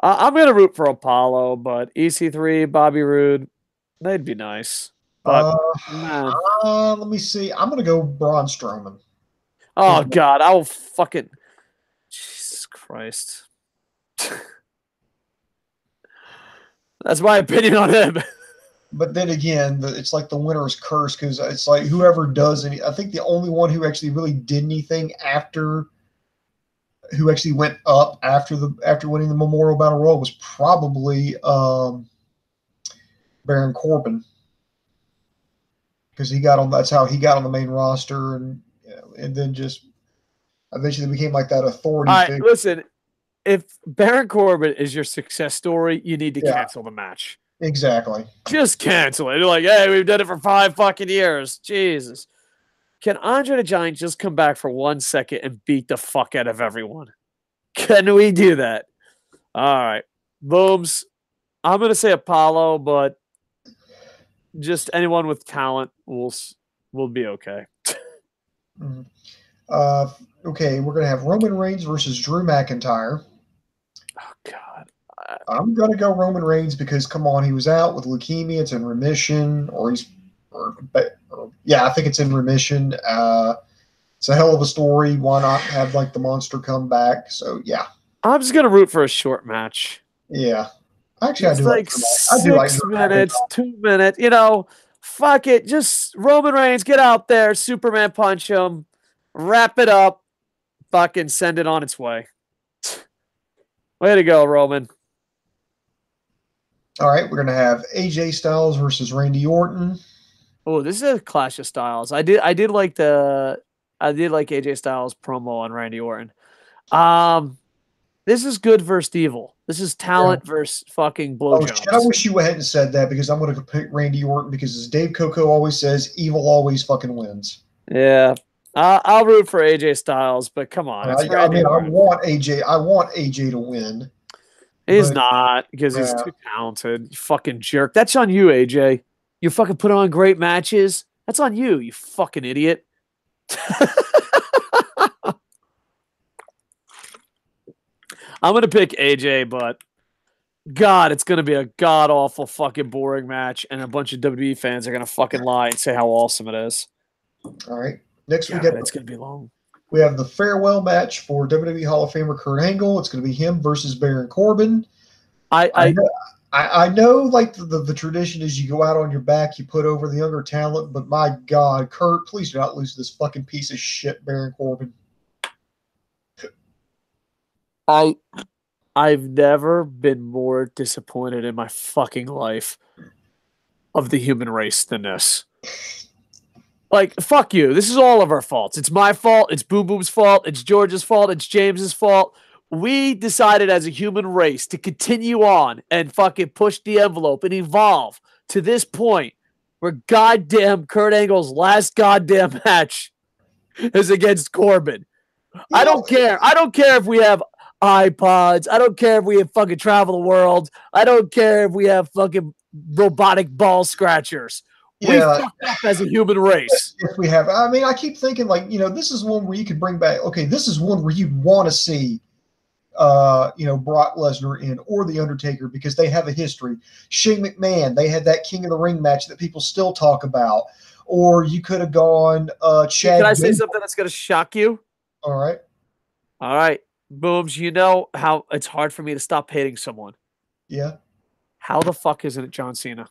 I'm going to root for Apollo, but EC3, Bobby Roode, they'd be nice. But, let me see. I'm going to go Braun Strowman. Oh, God, I'll fucking... Jesus Christ. That's my opinion on him. But then again, it's like the winner's curse because it's like whoever does any. I think the only one who actually really did anything who actually went up after winning the Memorial Battle Royal was probably Baron Corbin because he got on. That's how he got on the main roster, and then just eventually became like that authority figure. Listen, if Baron Corbin is your success story, you need to cancel the match. Exactly. Just cancel it. You're like, hey, we've done it for 5 fucking years. Jesus. Can Andre the Giant just come back for 1 second and beat the fuck out of everyone? Can we do that? All right. Booms. I'm going to say Apollo, but just anyone with talent will be okay. Mhm. Okay, we're gonna have Roman Reigns versus Drew McIntyre. Oh, God. I'm gonna go Roman Reigns because come on, he was out with leukemia. It's in remission, yeah, I think it's in remission. It's a hell of a story. Why not have like the monster come back? So yeah, I'm just going to root for a short match. yeah. Actually, I Just do like like Drew I do like 6 Drew minutes, McIntyre. 2 minutes, fuck it. Just Roman Reigns, get out there, Superman punch him, wrap it up, fucking send it on its way. Way to go, Roman. All right, we're gonna have AJ Styles versus Randy Orton. Oh, this is a clash of styles. I did like AJ Styles promo on Randy Orton. Um, this is good versus evil. This is Yeah. talent versus fucking Oh shit! I blowjobs. wish you hadn't said that because I'm gonna pick Randy Orton because as Dave Koco always says, evil always fucking wins. Yeah. I'll root for AJ Styles, but come on, it's I Randy mean, Orton. I want AJ to win, He's but not because he's uh, too talented. You fucking jerk. That's on you, AJ. You fucking put on great matches. That's on you, you fucking idiot. I'm gonna pick AJ, but God, it's gonna be a god awful fucking boring match, and a bunch of WWE fans are gonna fucking lie and say how awesome it is. all right. Next, God, it's gonna be long. we have the farewell match for WWE Hall of Famer Kurt Angle. It's going to be him versus Baron Corbin. I, I I know, I know like the tradition is you go out on your back, you put over the younger talent, but my God, Kurt, please do not lose this fucking piece of shit, Baron Corbin. I I've never been more disappointed in my fucking life of the human race than this. Like, fuck you. This is all of our faults. It's my fault. It's Boom Boom's fault. It's George's fault. It's James's fault. We decided as a human race to continue on and fucking push the envelope and evolve to this point where goddamn Kurt Angle's last goddamn match is against Corbin. You I know, don't care. I don't care if we have iPods. I don't care if we have fucking travel the world. I don't care if we have fucking robotic ball scratchers. We yeah, fucked up as a human race. if we have, I mean, I keep thinking like, this is one where you could bring back, okay, this is one where you'd want to see Brock Lesnar in or The Undertaker because they have a history. Shane McMahon, they had that King of the Ring match that people still talk about. Or you could have gone Chad. Can I say Gable. something that's going to shock you? All right. All right. Booms, you know how it's hard for me to stop hating someone. Yeah. How the fuck isn't it John Cena?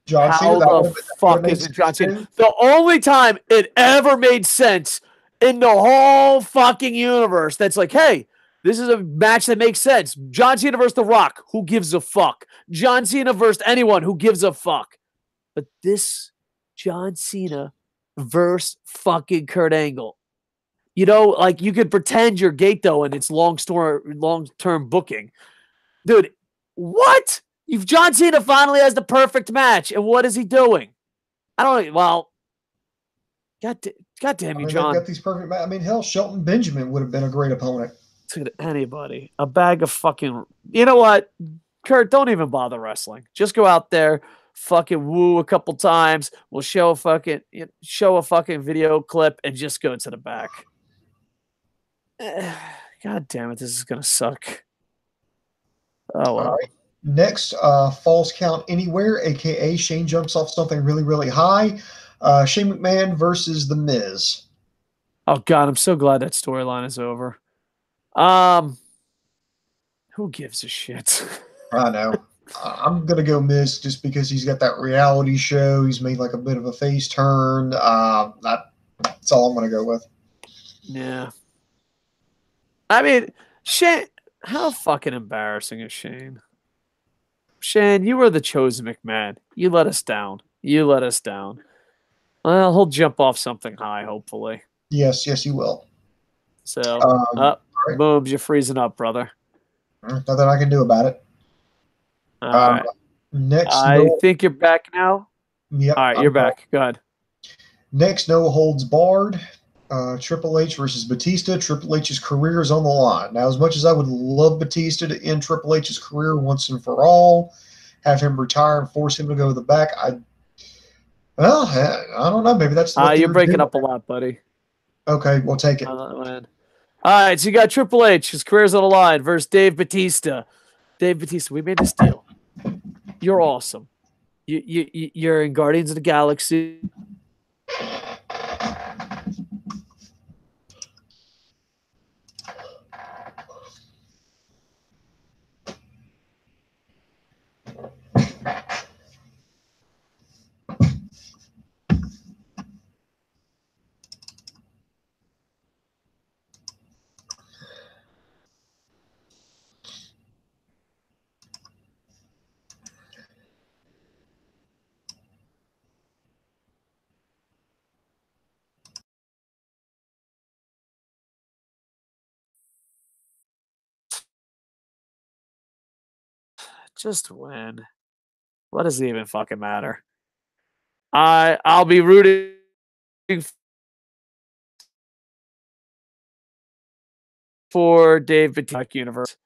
John Cena, How that the would have fuck made isn't John sense Cena? too. The only time it ever made sense in the whole fucking universe that's like, hey, this is a match that makes sense. John Cena versus The Rock. Who gives a fuck? John Cena versus anyone. Who gives a fuck? But this John Cena versus fucking Kurt Angle. Like you could pretend you're Gato and it's long-term booking. Dude, what? If John Cena finally has the perfect match, and what is he doing? I don't know. Well, God damn I you, mean, they've John. got these perfect. I mean, hell, Shelton Benjamin would have been a great opponent. To anybody. A bag of fucking. You know what? Kurt, don't even bother wrestling. Just go out there, fucking woo a couple times. We'll show a fucking video clip and just go to the back. God damn it, this is gonna suck. Oh well. All right. Next, Falls Count Anywhere, aka Shane jumps off something really, really high. Shane McMahon versus The Miz. Oh God, I'm so glad that storyline is over. Who gives a shit? I know. I'm gonna go Miz just because he's got that reality show. He's made like a bit of a face turn. That's all I'm gonna go with. Yeah. I mean, Shane, how fucking embarrassing is Shane? Shane, you were the chosen McMahon. You let us down. You let us down. Well, he'll jump off something high, hopefully. Yes, you will. So, Right. Booms, you're freezing up, brother. Nothing I can do about it. All right. Next, I think you're back now. Yep. All right, you're back. Go ahead. Next, no holds barred. Triple H versus Batista. Triple H's career is on the line. Now, as much as I would love Batista to end Triple H's career once and for all, have him retire and force him to go to the back, I don't know. Maybe that's what You're they're breaking doing. up a lot, buddy. Okay, we'll take it. All right, so you got Triple H. His career's on the line versus Dave Batista. Dave Batista, we made this deal. You're awesome. You're in Guardians of the Galaxy. Just win. What does it even fucking matter? I'll be rooting for Dave Batista universe.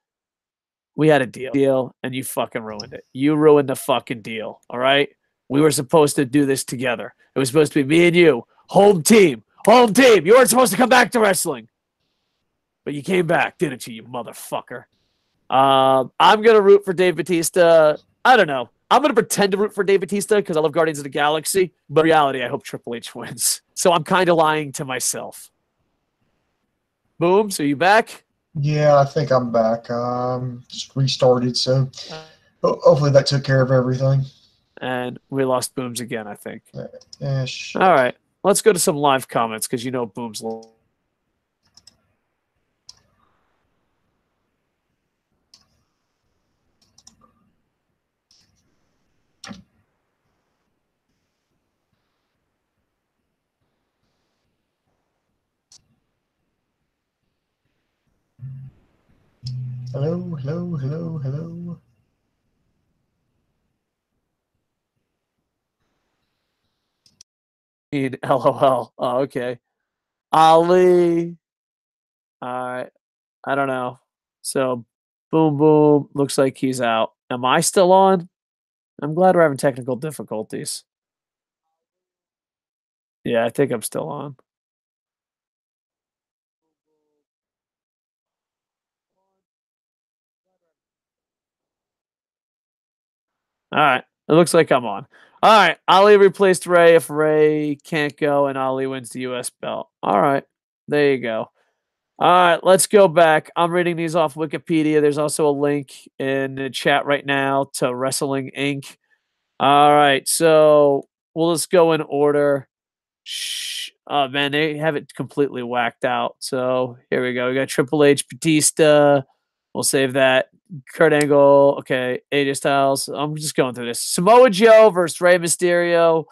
We had a deal and you fucking ruined it. You ruined the fucking deal. All right. We were supposed to do this together. It was supposed to be me and you. Home team. Home team. You weren't supposed to come back to wrestling. But you came back, didn't you, you motherfucker? I'm going to root for Dave Batista. I don't know. I'm going to pretend to root for Dave Batista because I love Guardians of the Galaxy. But in reality, I hope Triple H wins. So I'm kind of lying to myself. Boom. So you back? Yeah, I think I'm back. Just restarted, so hopefully that took care of everything. And we lost Booms again, I think. Shit. All right. Let's go to some live comments because you know Booms. Hello, hello, hello, hello. LOL. Oh, okay. Ali. All right. I don't know. So, boom, boom. Looks like he's out. Am I still on? I'm glad we're having technical difficulties. Yeah, I think I'm still on. All right. It looks like I'm on. All right. Ali replaced Ray if Ray can't go and Ali wins the US belt. All right. There you go. All right. Let's go back. I'm reading these off Wikipedia. There's also a link in the chat right now to Wrestling Inc. All right. So we'll just go in order. Oh, man. They have it completely whacked out. So here we go. We got Triple H, Batista. We'll save that. Kurt Angle, okay, AJ Styles. I'm just going through this. Samoa Joe versus Rey Mysterio.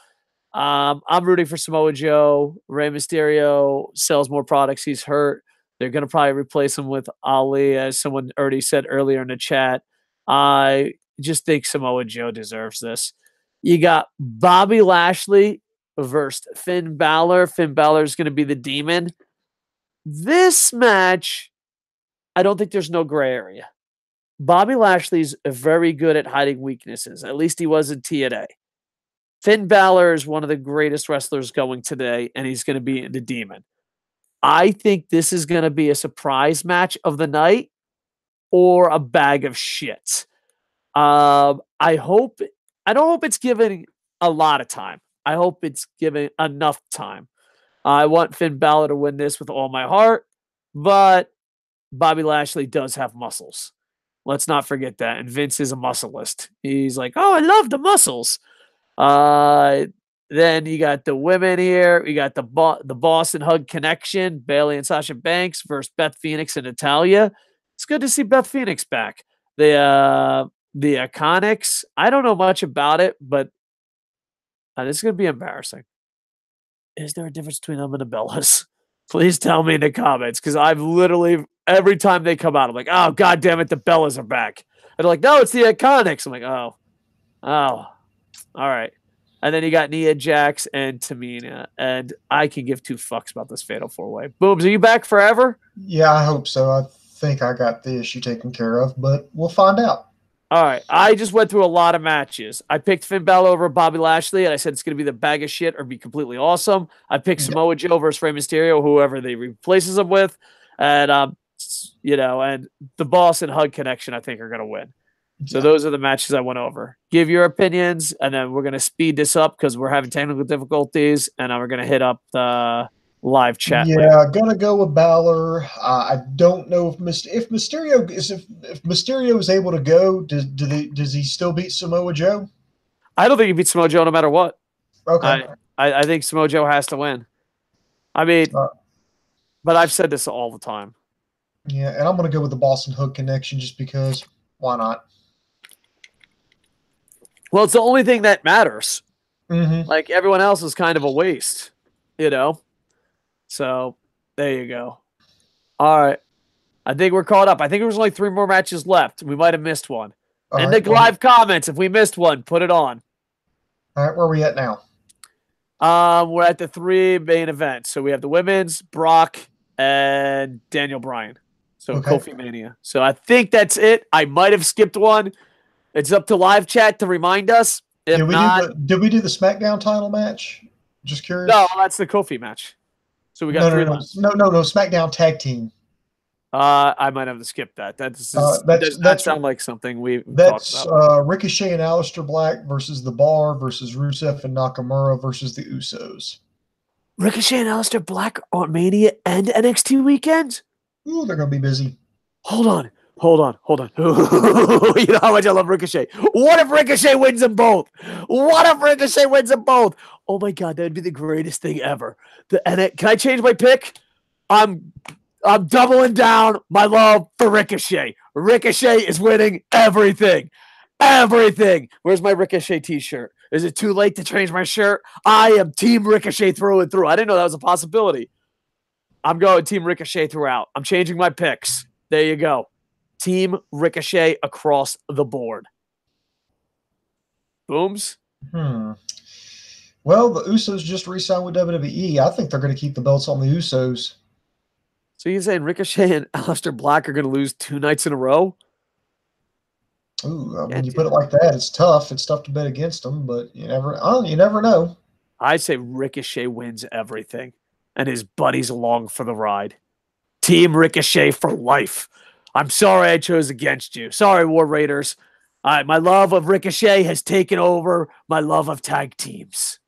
I'm rooting for Samoa Joe. Rey Mysterio sells more products. He's hurt. They're going to probably replace him with Ali, as someone already said earlier in the chat. I just think Samoa Joe deserves this. You got Bobby Lashley versus Finn Balor. Finn Balor is going to be the demon. This match, I don't think there's no gray area. Bobby Lashley's very good at hiding weaknesses. At least he was in TNA. Finn Balor is one of the greatest wrestlers going today, and he's going to be the demon. I think this is going to be a surprise match of the night or a bag of shit. I don't hope it's given a lot of time. I hope it's given enough time. I want Finn Balor to win this with all my heart, but Bobby Lashley does have muscles. Let's not forget that. And Vince is a muscleist. He's like, oh, I love the muscles. Then you got the women here. You got the Boston Hug Connection, Bayley and Sasha Banks versus Beth Phoenix and Natalya. It's good to see Beth Phoenix back. The Iconics. I don't know much about it, but this is going to be embarrassing. Is there a difference between them and the Bellas? Please tell me in the comments, because I've literally, every time they come out, I'm like, oh, God damn it, the Bellas are back. And they're like, no, it's the Iconics. I'm like, oh, all right. And then you got Nia Jax and Tamina. And I can give two fucks about this Fatal 4-Way. Booms, are you back forever? Yeah, I hope so. I think I got the issue taken care of, but we'll find out. All right. I just went through a lot of matches. I picked Finn Balor over Bobby Lashley, and I said it's going to be the bag of shit or be completely awesome. I picked Yeah. Samoa Joe versus Rey Mysterio, whoever they replaces him with. And, and the Boss and Hug connection, I think, are going to win. So Yeah. those are the matches I went over. Give your opinions, and then we're going to speed this up because we're having technical difficulties, and then we're going to hit up the live chat. Yeah, gonna go with Balor. I don't know if Mysterio is able to go. Does he still beat Samoa Joe? I don't think he beats Samoa Joe no matter what. Okay. I think Samoa Joe has to win. I mean, Uh, but I've said this all the time. Yeah, and I'm gonna go with the Boston Hook connection just because. Why not? Well, it's the only thing that matters. Mm-hmm. Like everyone else is kind of a waste, So there you go. All right. I think we're caught up. I think there's only 3 more matches left. We might have missed one. All The right, live comments, if we missed one, put it on. All right, where are we at now? We're at the 3 main events. So we have the women's, Brock, and Daniel Bryan. So Okay. Kofi Mania. So I think that's it. I might have skipped one. It's up to live chat to remind us. If Did we not, did we do the SmackDown title match? Just curious. no, that's the Kofi match. So we got 3 left. No, SmackDown tag team. I might have to skip that. That does not sound like something we talked about. Ricochet and Aleister Black versus The Bar versus Rusev and Nakamura versus the Usos. Ricochet and Aleister Black on Mania and NXT Weekend? Ooh, they're going to be busy. Hold on. You know how much I love Ricochet. What if Ricochet wins them both? Oh my God, that would be the greatest thing ever. Can I change my pick? I'm doubling down my love for Ricochet. Ricochet is winning everything. Where's my Ricochet t-shirt? Is it too late to change my shirt? I am Team Ricochet through and through. I didn't know that was a possibility. I'm going Team Ricochet throughout. I'm changing my picks. There you go. Team Ricochet across the board. Booms? Well, the Usos just re-signed with WWE. I think they're going to keep the belts on the Usos. So you're saying Ricochet and Aleister Black are going to lose 2 nights in a row? Ooh, when you put it like that, it's tough. It's tough to bet against them, but you never know. I say Ricochet wins everything, and his buddies along for the ride. Team Ricochet for life. I'm sorry I chose against you. Sorry, War Raiders. My love of Ricochet has taken over my love of tag teams.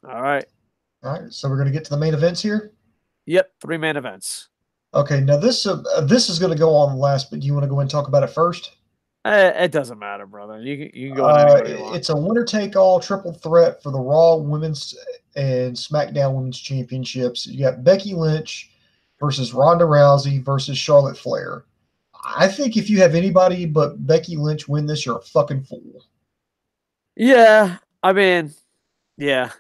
All right. All right, so we're going to get to the main events here? Yep, 3 main events. Okay, now this is going to go on last, but do you want to go and talk about it first? It doesn't matter, brother. You can go on you want. It's a winner-take-all triple threat for the Raw Women's and SmackDown Women's Championships. You got Becky Lynch versus Ronda Rousey versus Charlotte Flair. I think if you have anybody but Becky Lynch win this, you're a fucking fool. Yeah, I mean, yeah.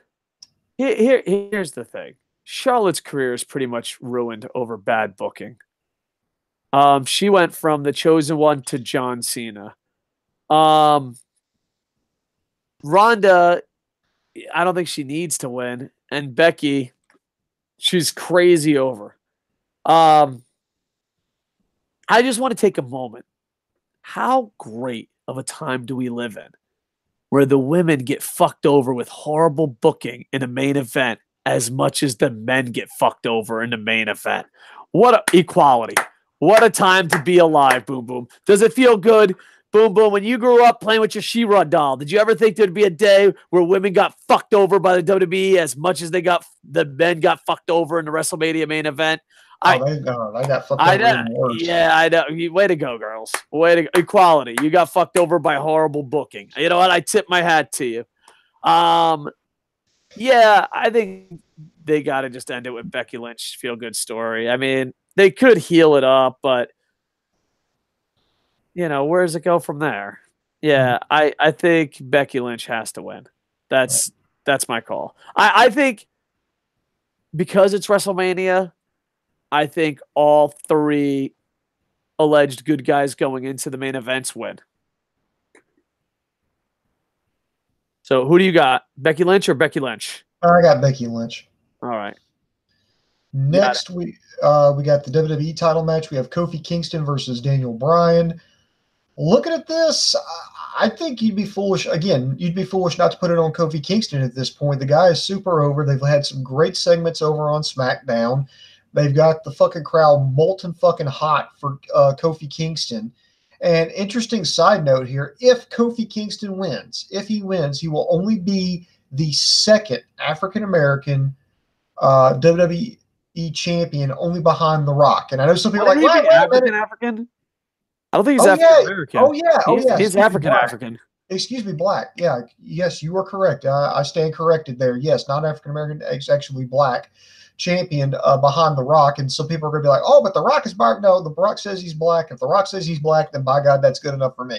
Here's the thing. Charlotte's career is pretty much ruined over bad booking. She went from the Chosen One to John Cena. Ronda, I don't think she needs to win. And Becky, she's crazy over. I just want to take a moment. How great of a time do we live in where the women get fucked over with horrible booking in a main event as much as the men get fucked over in the main event? What a equality. What a time to be alive, Boom Boom. Does it feel good? Boom Boom, when you grew up playing with your She-Ra doll, did you ever think there'd be a day where women got fucked over by the WWE as much as the men got fucked over in the WrestleMania main event? They got fucked over even worse. Yeah, I know. Way to go, girls. Way to go. Equality. You got fucked over by horrible booking. You know what? I tip my hat to you. Yeah, I think they got to just end it with Becky Lynch feel-good story. I mean, they could heal it up, but where does it go from there? Yeah, I think Becky Lynch has to win. That's my call. I think because it's WrestleMania, I think all 3 alleged good guys going into the main events win. So who do you got? Becky Lynch or Becky Lynch? I got Becky Lynch. All right. Next, we got the WWE title match. We have Kofi Kingston versus Daniel Bryan. Looking at this, I think you'd be foolish. Again, you'd be foolish not to put it on Kofi Kingston at this point. The guy is super over. They've had some great segments over on SmackDown. They've got the fucking crowd molten fucking hot for Kofi Kingston. And interesting side note here, if Kofi Kingston wins, he will only be the second African-American WWE champion, only behind The Rock. And I know some people are like, wait, African? I don't think he's African-American. He's African-American. Excuse me, black. Yeah, yes, you are correct. I stand corrected there. Yes, not African-American, it's actually black champion behind The Rock. And some people are going to be like, oh, but The Rock is black. No, The Rock says he's black. If The Rock says he's black, then by God, that's good enough for me.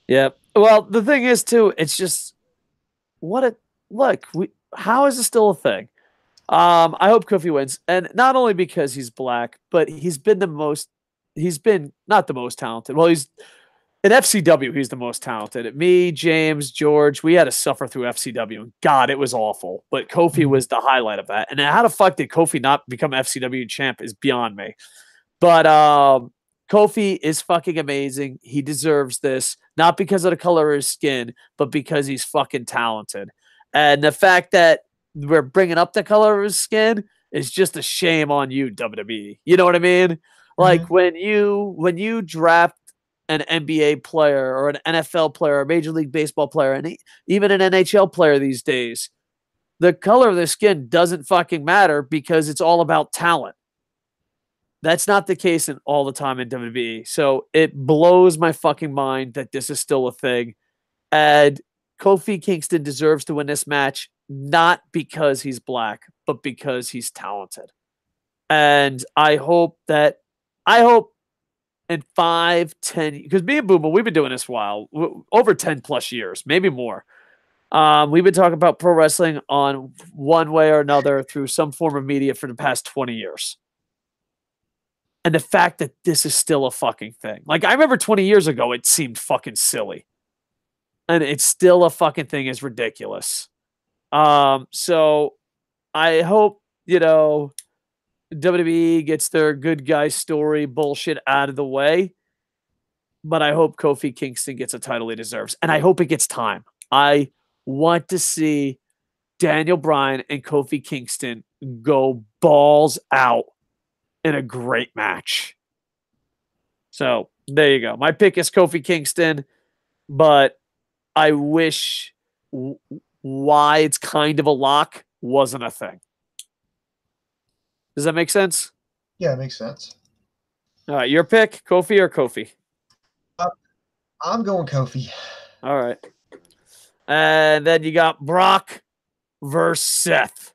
Yeah. Well, the thing is, too, it's just, how is this still a thing? I hope Kofi wins. And not only because he's black, but he's been not the most talented. Well, he's in FCW, he's the most talented. Me, James, George, we had to suffer through FCW. God, it was awful. But Kofi was the highlight of that. And how the fuck did Kofi not become FCW champ is beyond me. But Kofi is fucking amazing. He deserves this, not because of the color of his skin, but because he's fucking talented. And the fact that we're bringing up the color of his skin is just a shame on you, WWE. You know what I mean? Like when you draft an NBA player or an NFL player, or a Major League Baseball player, and even an NHL player these days, the color of their skin doesn't fucking matter because it's all about talent. That's not the case all the time in WWE. So it blows my fucking mind that this is still a thing. And Kofi Kingston deserves to win this match, not because he's black, but because he's talented. And I hope in 5, 10, because me and Boomer, we've been doing this a while, over 10 plus years, maybe more. We've been talking about pro wrestling on one way or another through some form of media for the past 20 years. And the fact that this is still a fucking thing. Like, I remember 20 years ago, it seemed fucking silly. And it's still a fucking thing is ridiculous. So I hope, WWE gets their good guy story bullshit out of the way. But I hope Kofi Kingston gets a title he deserves. And I hope it gets time. I want to see Daniel Bryan and Kofi Kingston go balls out in a great match. So there you go. My pick is Kofi Kingston, but I wish why it's kind of a lock wasn't a thing. Does that make sense? Yeah, it makes sense. All right, your pick, Kofi or Kofi? I'm going Kofi. All right. And then you got Brock versus Seth.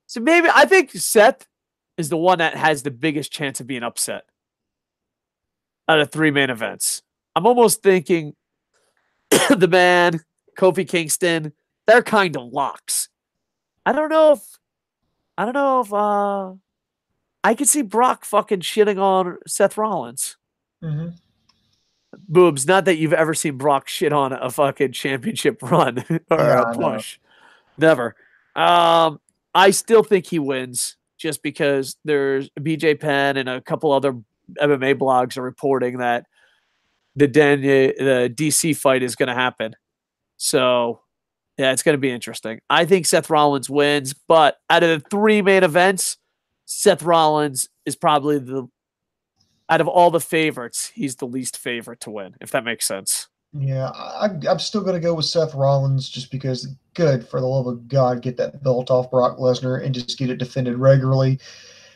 So maybe I think Seth is the one that has the biggest chance of being upset out of 3 main events. I'm almost thinking the man, Kofi Kingston, they're kind of locks. I don't know if I could see Brock fucking shitting on Seth Rollins. Boobs, not that you've ever seen Brock shit on a fucking championship run or a push. Never. I still think he wins just because there's BJ Penn and a couple other MMA blogs are reporting that the DC fight is going to happen. So, yeah, it's going to be interesting. I think Seth Rollins wins, but out of the 3 main events, Seth Rollins is probably out of all the favorites, he's the least favorite to win, if that makes sense. Yeah, I'm still going to go with Seth Rollins just because, good, for the love of God, get that belt off Brock Lesnar and just get it defended regularly.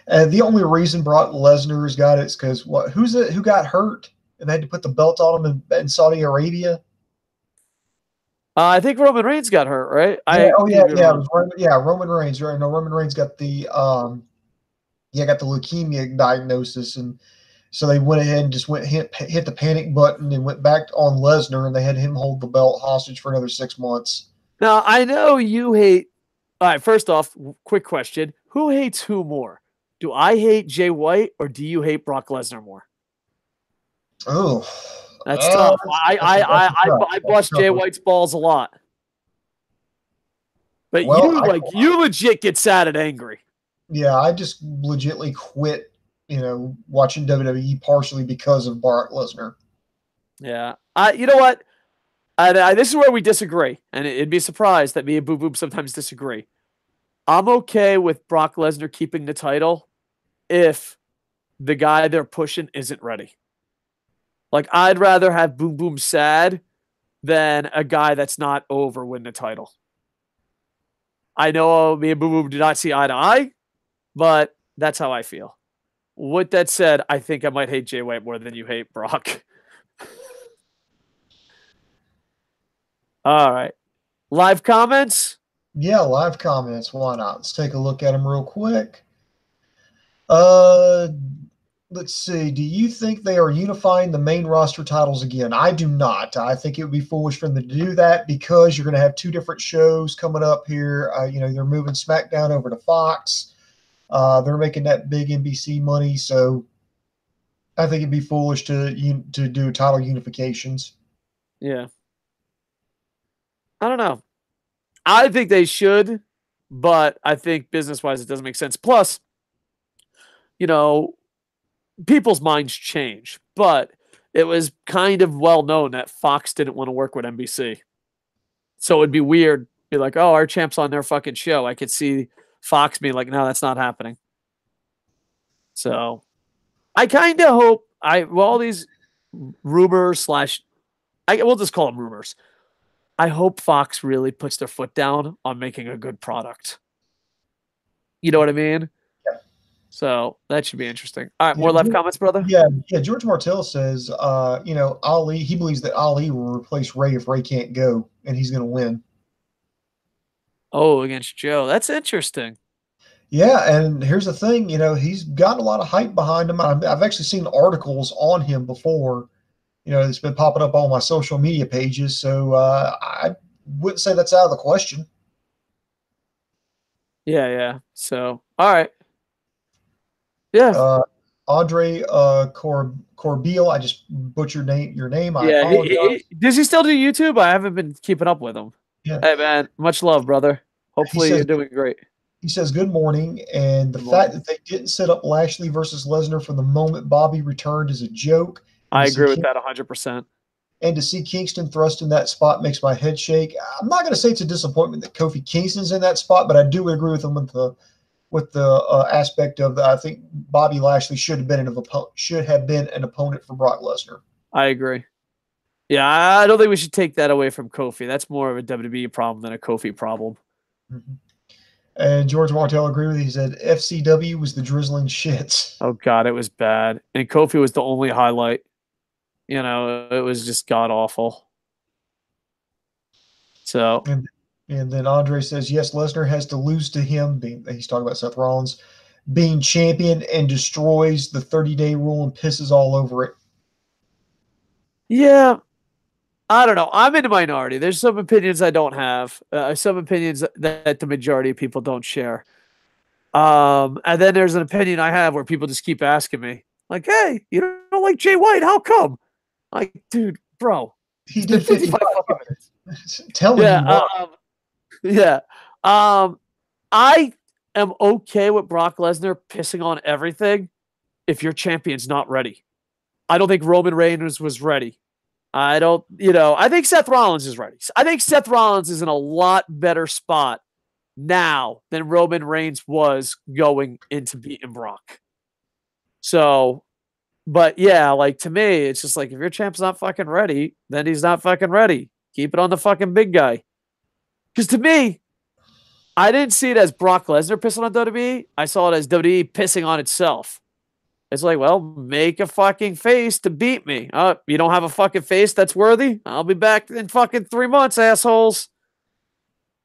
The only reason Brock Lesnar's got it is because who got hurt and they had to put the belt on him in Saudi Arabia? I think Roman Reigns got hurt, right? Roman Reigns. Right? No, Roman Reigns got the got the leukemia diagnosis, and so they went ahead and just hit the panic button and went back on Lesnar, and they had him hold the belt hostage for another 6 months. Now I know you hate. All right, first off, quick question: who hates who more? Do I hate Jay White or do you hate Brock Lesnar more? Oh, That's tough. Tough. I That's bust Jay tough. White's balls a lot. But Well, you legit get sad and angry. yeah, I just legitly quit, watching WWE partially because of Brock Lesnar. Yeah. You know what? This is where we disagree, and it'd be surprised that me and Boo Boom sometimes disagree. I'm okay with Brock Lesnar keeping the title if the guy they're pushing isn't ready. Like, I'd rather have Boom Boom sad than a guy that's not over win the title. I know me and Boom Boom do not see eye to eye, but that's how I feel. With that said, I think I might hate Jay White more than you hate Brock. All right. Live comments? Yeah, live comments. Why not? Let's take a look at them real quick. Uh, let's see. Do you think they are unifying the main roster titles again? I do not. I think it would be foolish for them to do that because you're going to have two different shows coming up here. They're moving SmackDown over to Fox. They're making that big NBC money, so I think it'd be foolish to do title unifications. Yeah. I don't know. I think they should, but I think business-wise it doesn't make sense. Plus, people's minds change, but it was kind of well known that Fox didn't want to work with NBC. So it'd be weird, be like, oh, our champ's on their fucking show. I could see Fox being like, no, that's not happening. So I kind of hope all these rumors we'll just call them rumors. I hope Fox really puts their foot down on making a good product. You know what I mean? Yeah. So that should be interesting. All right, more live comments, brother? Yeah. George Martell says, Ali, he believes that Ali will replace Ray if Ray can't go, and he's going to win. Oh, against Joe. That's interesting. Yeah, and here's the thing, he's got a lot of hype behind him. I've actually seen articles on him before, it's been popping up on my social media pages, so I wouldn't say that's out of the question. Yeah. So, all right. Yeah. Andre Corbeil, I just butchered your name. I apologize. Does he still do YouTube? I haven't been keeping up with him. Yeah. Hey, man, much love, brother. Hopefully you're doing great. He says, good morning. And the fact that they didn't set up Lashley versus Lesnar from the moment Bobby returned is a joke. I agree with that 100%. And to see Kingston thrust in that spot makes my head shake. I'm not going to say it's a disappointment that Kofi Kingston's in that spot, but I do agree with him with the aspect of I think Bobby Lashley should have been an opponent for Brock Lesnar. I agree. Yeah, I don't think we should take that away from Kofi. That's more of a WWE problem than a Kofi problem. Mm-hmm. And George Martell agreed with you. He said FCW was the drizzling shits. Oh, God, it was bad. And Kofi was the only highlight. It was just god-awful. So. And then Andre says, yes, Lesnar has to lose to him. He's talking about Seth Rollins being champion and destroys the 30-day rule and pisses all over it. Yeah. I don't know. I'm in the minority. There's some opinions I don't have. Some opinions that the majority of people don't share. And then there's an opinion I have where people just keep asking me, like, hey, you don't like Jay White? How come? Like, dude, bro. He did 55 fucking minutes. Tell me why. Yeah. I am okay with Brock Lesnar pissing on everything if your champion's not ready. I don't think Roman Reigns was ready. I think Seth Rollins is ready. I think Seth Rollins is in a lot better spot now than Roman Reigns was going into beating Brock. So, but yeah, like to me, it's just like if your champ's not fucking ready, then he's not fucking ready. Keep it on the fucking big guy. Because to me, I didn't see it as Brock Lesnar pissing on WWE. I saw it as WWE pissing on itself. It's like, well, make a fucking face to beat me. You don't have a fucking face that's worthy? I'll be back in fucking 3 months, assholes.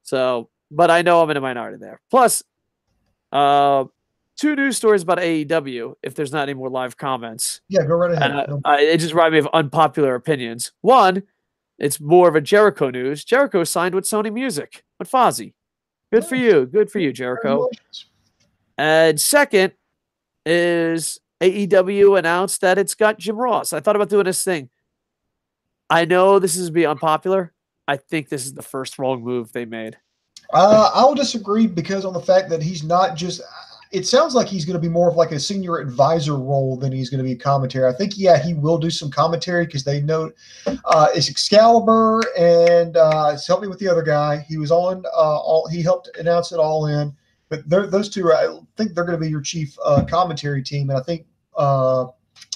So, but I know I'm in a minority there. Plus, 2 news stories about AEW, if there's not any more live comments. Yeah, go right ahead. It just reminded me of unpopular opinions. One, it's more of a Jericho news. Jericho signed with Sony Music, with Fozzy. Good for you. Good for you, Jericho. And second is AEW announced that it's got Jim Ross. I thought about doing this thing. I know this is be unpopular. I think this is the first wrong move they made. I'll disagree because on the fact that he's not just. It sounds like he's going to be more of like a senior advisor role than he's going to be a commentary. I think, yeah, he will do some commentary because they know it's Excalibur and help me with the other guy. He was on he helped announce it All In, but those two, I think they're going to be your chief commentary team, and I think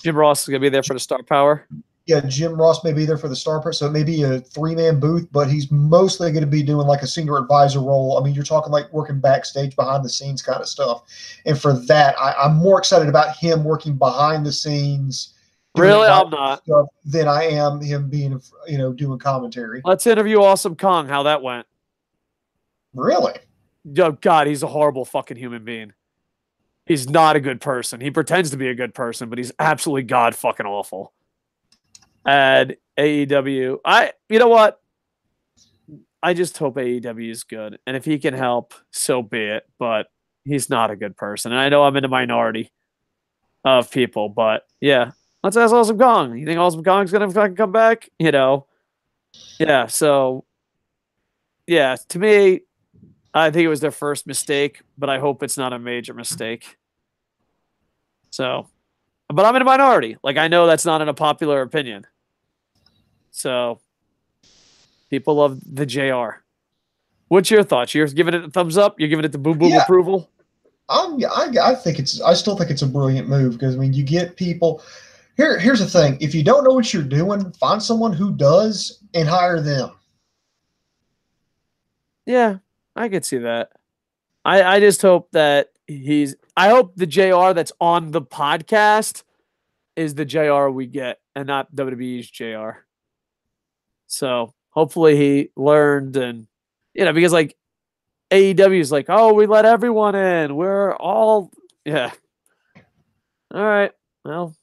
Jim Ross is going to be there for the star power. Yeah, Jim Ross may be there for the star part, so it may be a 3-man booth, but he's mostly going to be doing like a senior advisor role. I mean, you're talking like working backstage, behind the scenes kind of stuff. And for that, I'm more excited about him working behind the scenes. Really, I'm not. Than I am him being, doing commentary. Let's interview Awesome Kong. How that went? Really? Oh God, he's a horrible fucking human being. He's not a good person. He pretends to be a good person, but he's absolutely god fucking awful. And AEW, you know what? I just hope AEW is good. And if he can help, so be it. But he's not a good person. And I know I'm in a minority of people, but yeah. Let's ask Awesome Kong. You think Awesome Kong's going to fucking come back? Yeah, so yeah, to me, I think it was their first mistake, but I hope it's not a major mistake. So, but I'm in a minority. Like, I know that's not an unpopular opinion. So, people love the JR. What's your thoughts? You're giving it a thumbs up? You're giving it the boom boom approval? I still think it's a brilliant move because, I mean, you get people. Here's the thing. If you don't know what you're doing, find someone who does and hire them. Yeah, I could see that. I just hope that I hope the JR that's on the podcast is the JR we get and not WWE's JR. So hopefully he learned and, because like AEW is like, oh, we let everyone in. We're all, yeah. All right. Well,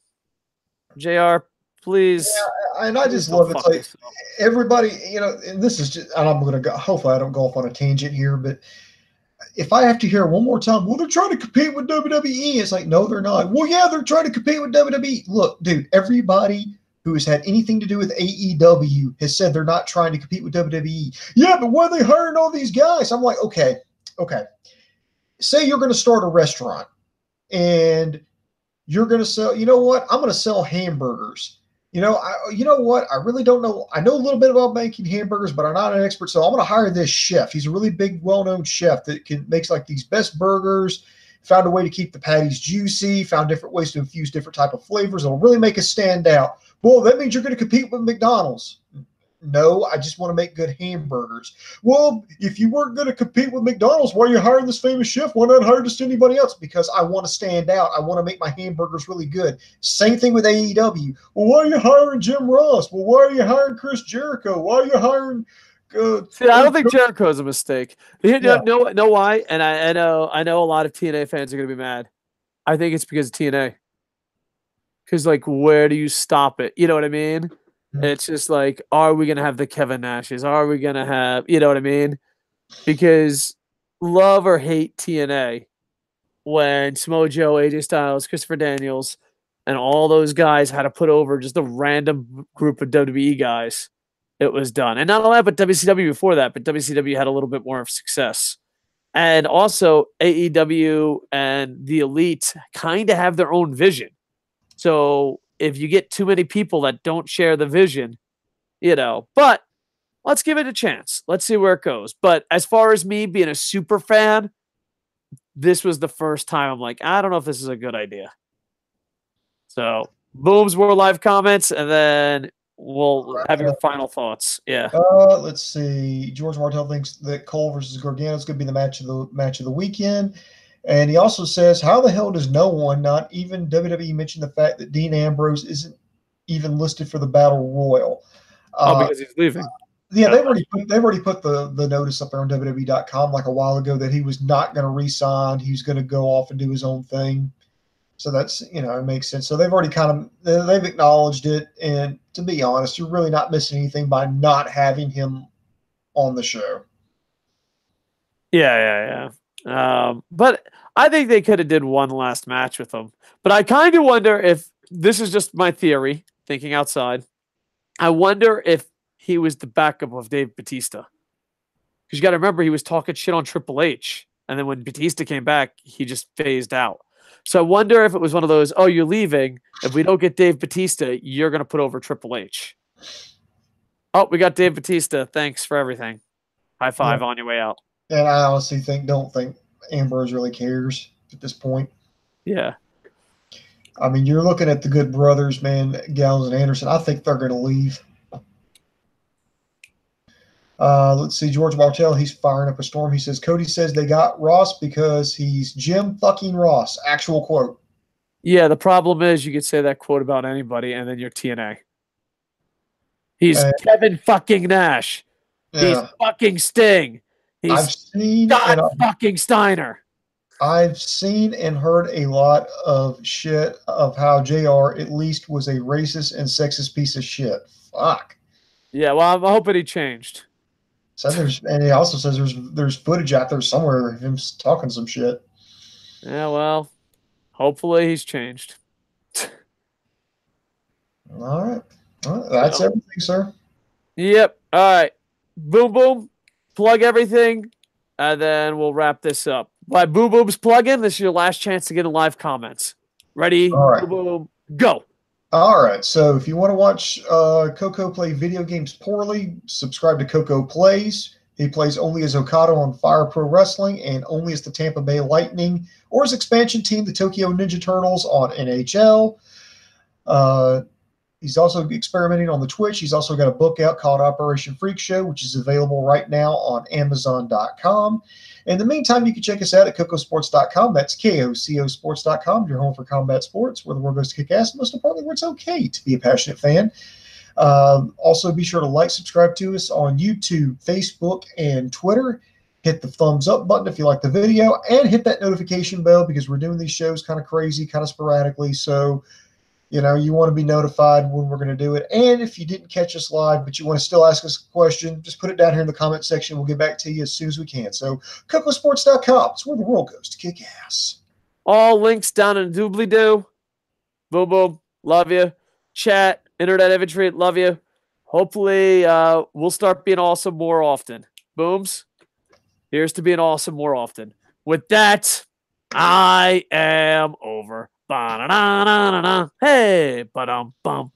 JR, please. Yeah, and I just love it. It's like everybody, and this is just, and I'm going to go, hopefully I don't go off on a tangent here, but if I have to hear one more time, well, they're trying to compete with WWE. It's like, no, they're not. Well, yeah, they're trying to compete with WWE. Look, dude, everybody who has had anything to do with AEW has said they're not trying to compete with WWE. Yeah, but why are they hiring all these guys? I'm like, okay. Say you're going to start a restaurant and you're going to sell, you know what? I'm going to sell hamburgers. You know what? I really don't know. I know a little bit about making hamburgers, but I'm not an expert. So I'm going to hire this chef. He's a really big, well-known chef that makes like these best burgers, found a way to keep the patties juicy, found different ways to infuse different type of flavors. It'll really make us stand out. Well, that means you're going to compete with McDonald's. No, I just want to make good hamburgers. Well, if you weren't going to compete with McDonald's, why are you hiring this famous chef? Why not hire just anybody else? Because I want to stand out. I want to make my hamburgers really good. Same thing with AEW. Well, why are you hiring Jim Ross? Well, why are you hiring Chris Jericho? Why are you hiring See, I don't think Jericho is a mistake. You know why? And I know a lot of TNA fans are going to be mad. I think it's because of TNA. Because, like, where do you stop it? You know what I mean? It's just like, are we going to have the Kevin Nashes? Are we going to have, you know what I mean? Because love or hate TNA, when Samoa Joe, AJ Styles, Christopher Daniels, and all those guys had to put over just a random group of WWE guys, it was done. And not only that, but WCW before that, but WCW had a little bit more of success. And also AEW and the Elite kind of have their own vision. So if you get too many people that don't share the vision, but let's give it a chance. Let's see where it goes. But as far as me being a super fan, this was the first time I'm like, I don't know if this is a good idea. So, Boom's World Live comments, and then we'll have your final thoughts. Yeah. Let's see. George Martell thinks that Cole versus Gargano is going to be the match of the weekend. And he also says, how the hell does no one, not even WWE, mention the fact that Dean Ambrose isn't even listed for the Battle Royal? Because he's leaving. Yeah, they've already put the notice up there on WWE.com like a while ago that he was not going to re-sign. He was going to go off and do his own thing. So that's, it makes sense. So they've already they've acknowledged it. And to be honest, you're really not missing anything by not having him on the show. Yeah. But I think they could have did one last match with him. But I kind of wonder if this is just my theory, thinking outside. I wonder if he was the backup of Dave Batista. Because you got to remember, he was talking shit on Triple H. And then when Batista came back, he just phased out. So I wonder if it was one of those, oh, you're leaving. If we don't get Dave Batista, you're going to put over Triple H. Oh, we got Dave Batista. Thanks for everything. High five on your way out. And I honestly don't think Ambrose really cares at this point. Yeah. I mean, you're looking at the Good Brothers, man, Gallows and Anderson. I think they're going to leave. Let's see, George Martell, he's firing up a storm. He says, Cody says they got Ross because he's Jim fucking Ross. Actual quote. Yeah, the problem is you could say that quote about anybody and then you're TNA. He's Kevin fucking Nash. Yeah. He's fucking Sting. He's fucking Steiner. I've seen and heard a lot of shit of how JR at least was a racist and sexist piece of shit. Fuck. Yeah, well, I'm hoping he changed. So and he also says there's footage out there somewhere of him talking some shit. Yeah, well, hopefully he's changed. All right. Well, that's everything, sir. Yep. All right. Boom, boom. Plug everything, and then we'll wrap this up. By Boom Boom's plug-in, this is your last chance to get in live comments. Ready? All right. Boom, boom, go. All right. So if you want to watch Koco play video games poorly, subscribe to Koco Plays. He plays only as Okada on Fire Pro Wrestling and only as the Tampa Bay Lightning or his expansion team, the Tokyo Ninja Turtles, on NHL. He's also experimenting on the Twitch. He's also got a book out called Operation Freak Show, which is available right now on Amazon.com. In the meantime, you can check us out at KocoSports.com. That's KocoSports.com, your home for combat sports, where the world goes to kick ass, and most importantly, where it's okay to be a passionate fan. Also, be sure to like, subscribe to us on YouTube, Facebook, and Twitter. Hit the thumbs up button if you like the video, and hit that notification bell because we're doing these shows kind of crazy, kind of sporadically. So, you know, you want to be notified when we're going to do it. And if you didn't catch us live, but you want to still ask us a question, just put it down here in the comment section. We'll get back to you as soon as we can. So, KocoSports.com. It's where the world goes to kick ass. All links down in the doobly-doo. Boom, boom. Love you. Chat, internet infantry, love you. Hopefully, we'll start being awesome more often. Booms, here's to being awesome more often. With that, I am over. Ba-da-da-da-da-da. Hey, ba-dum-bum.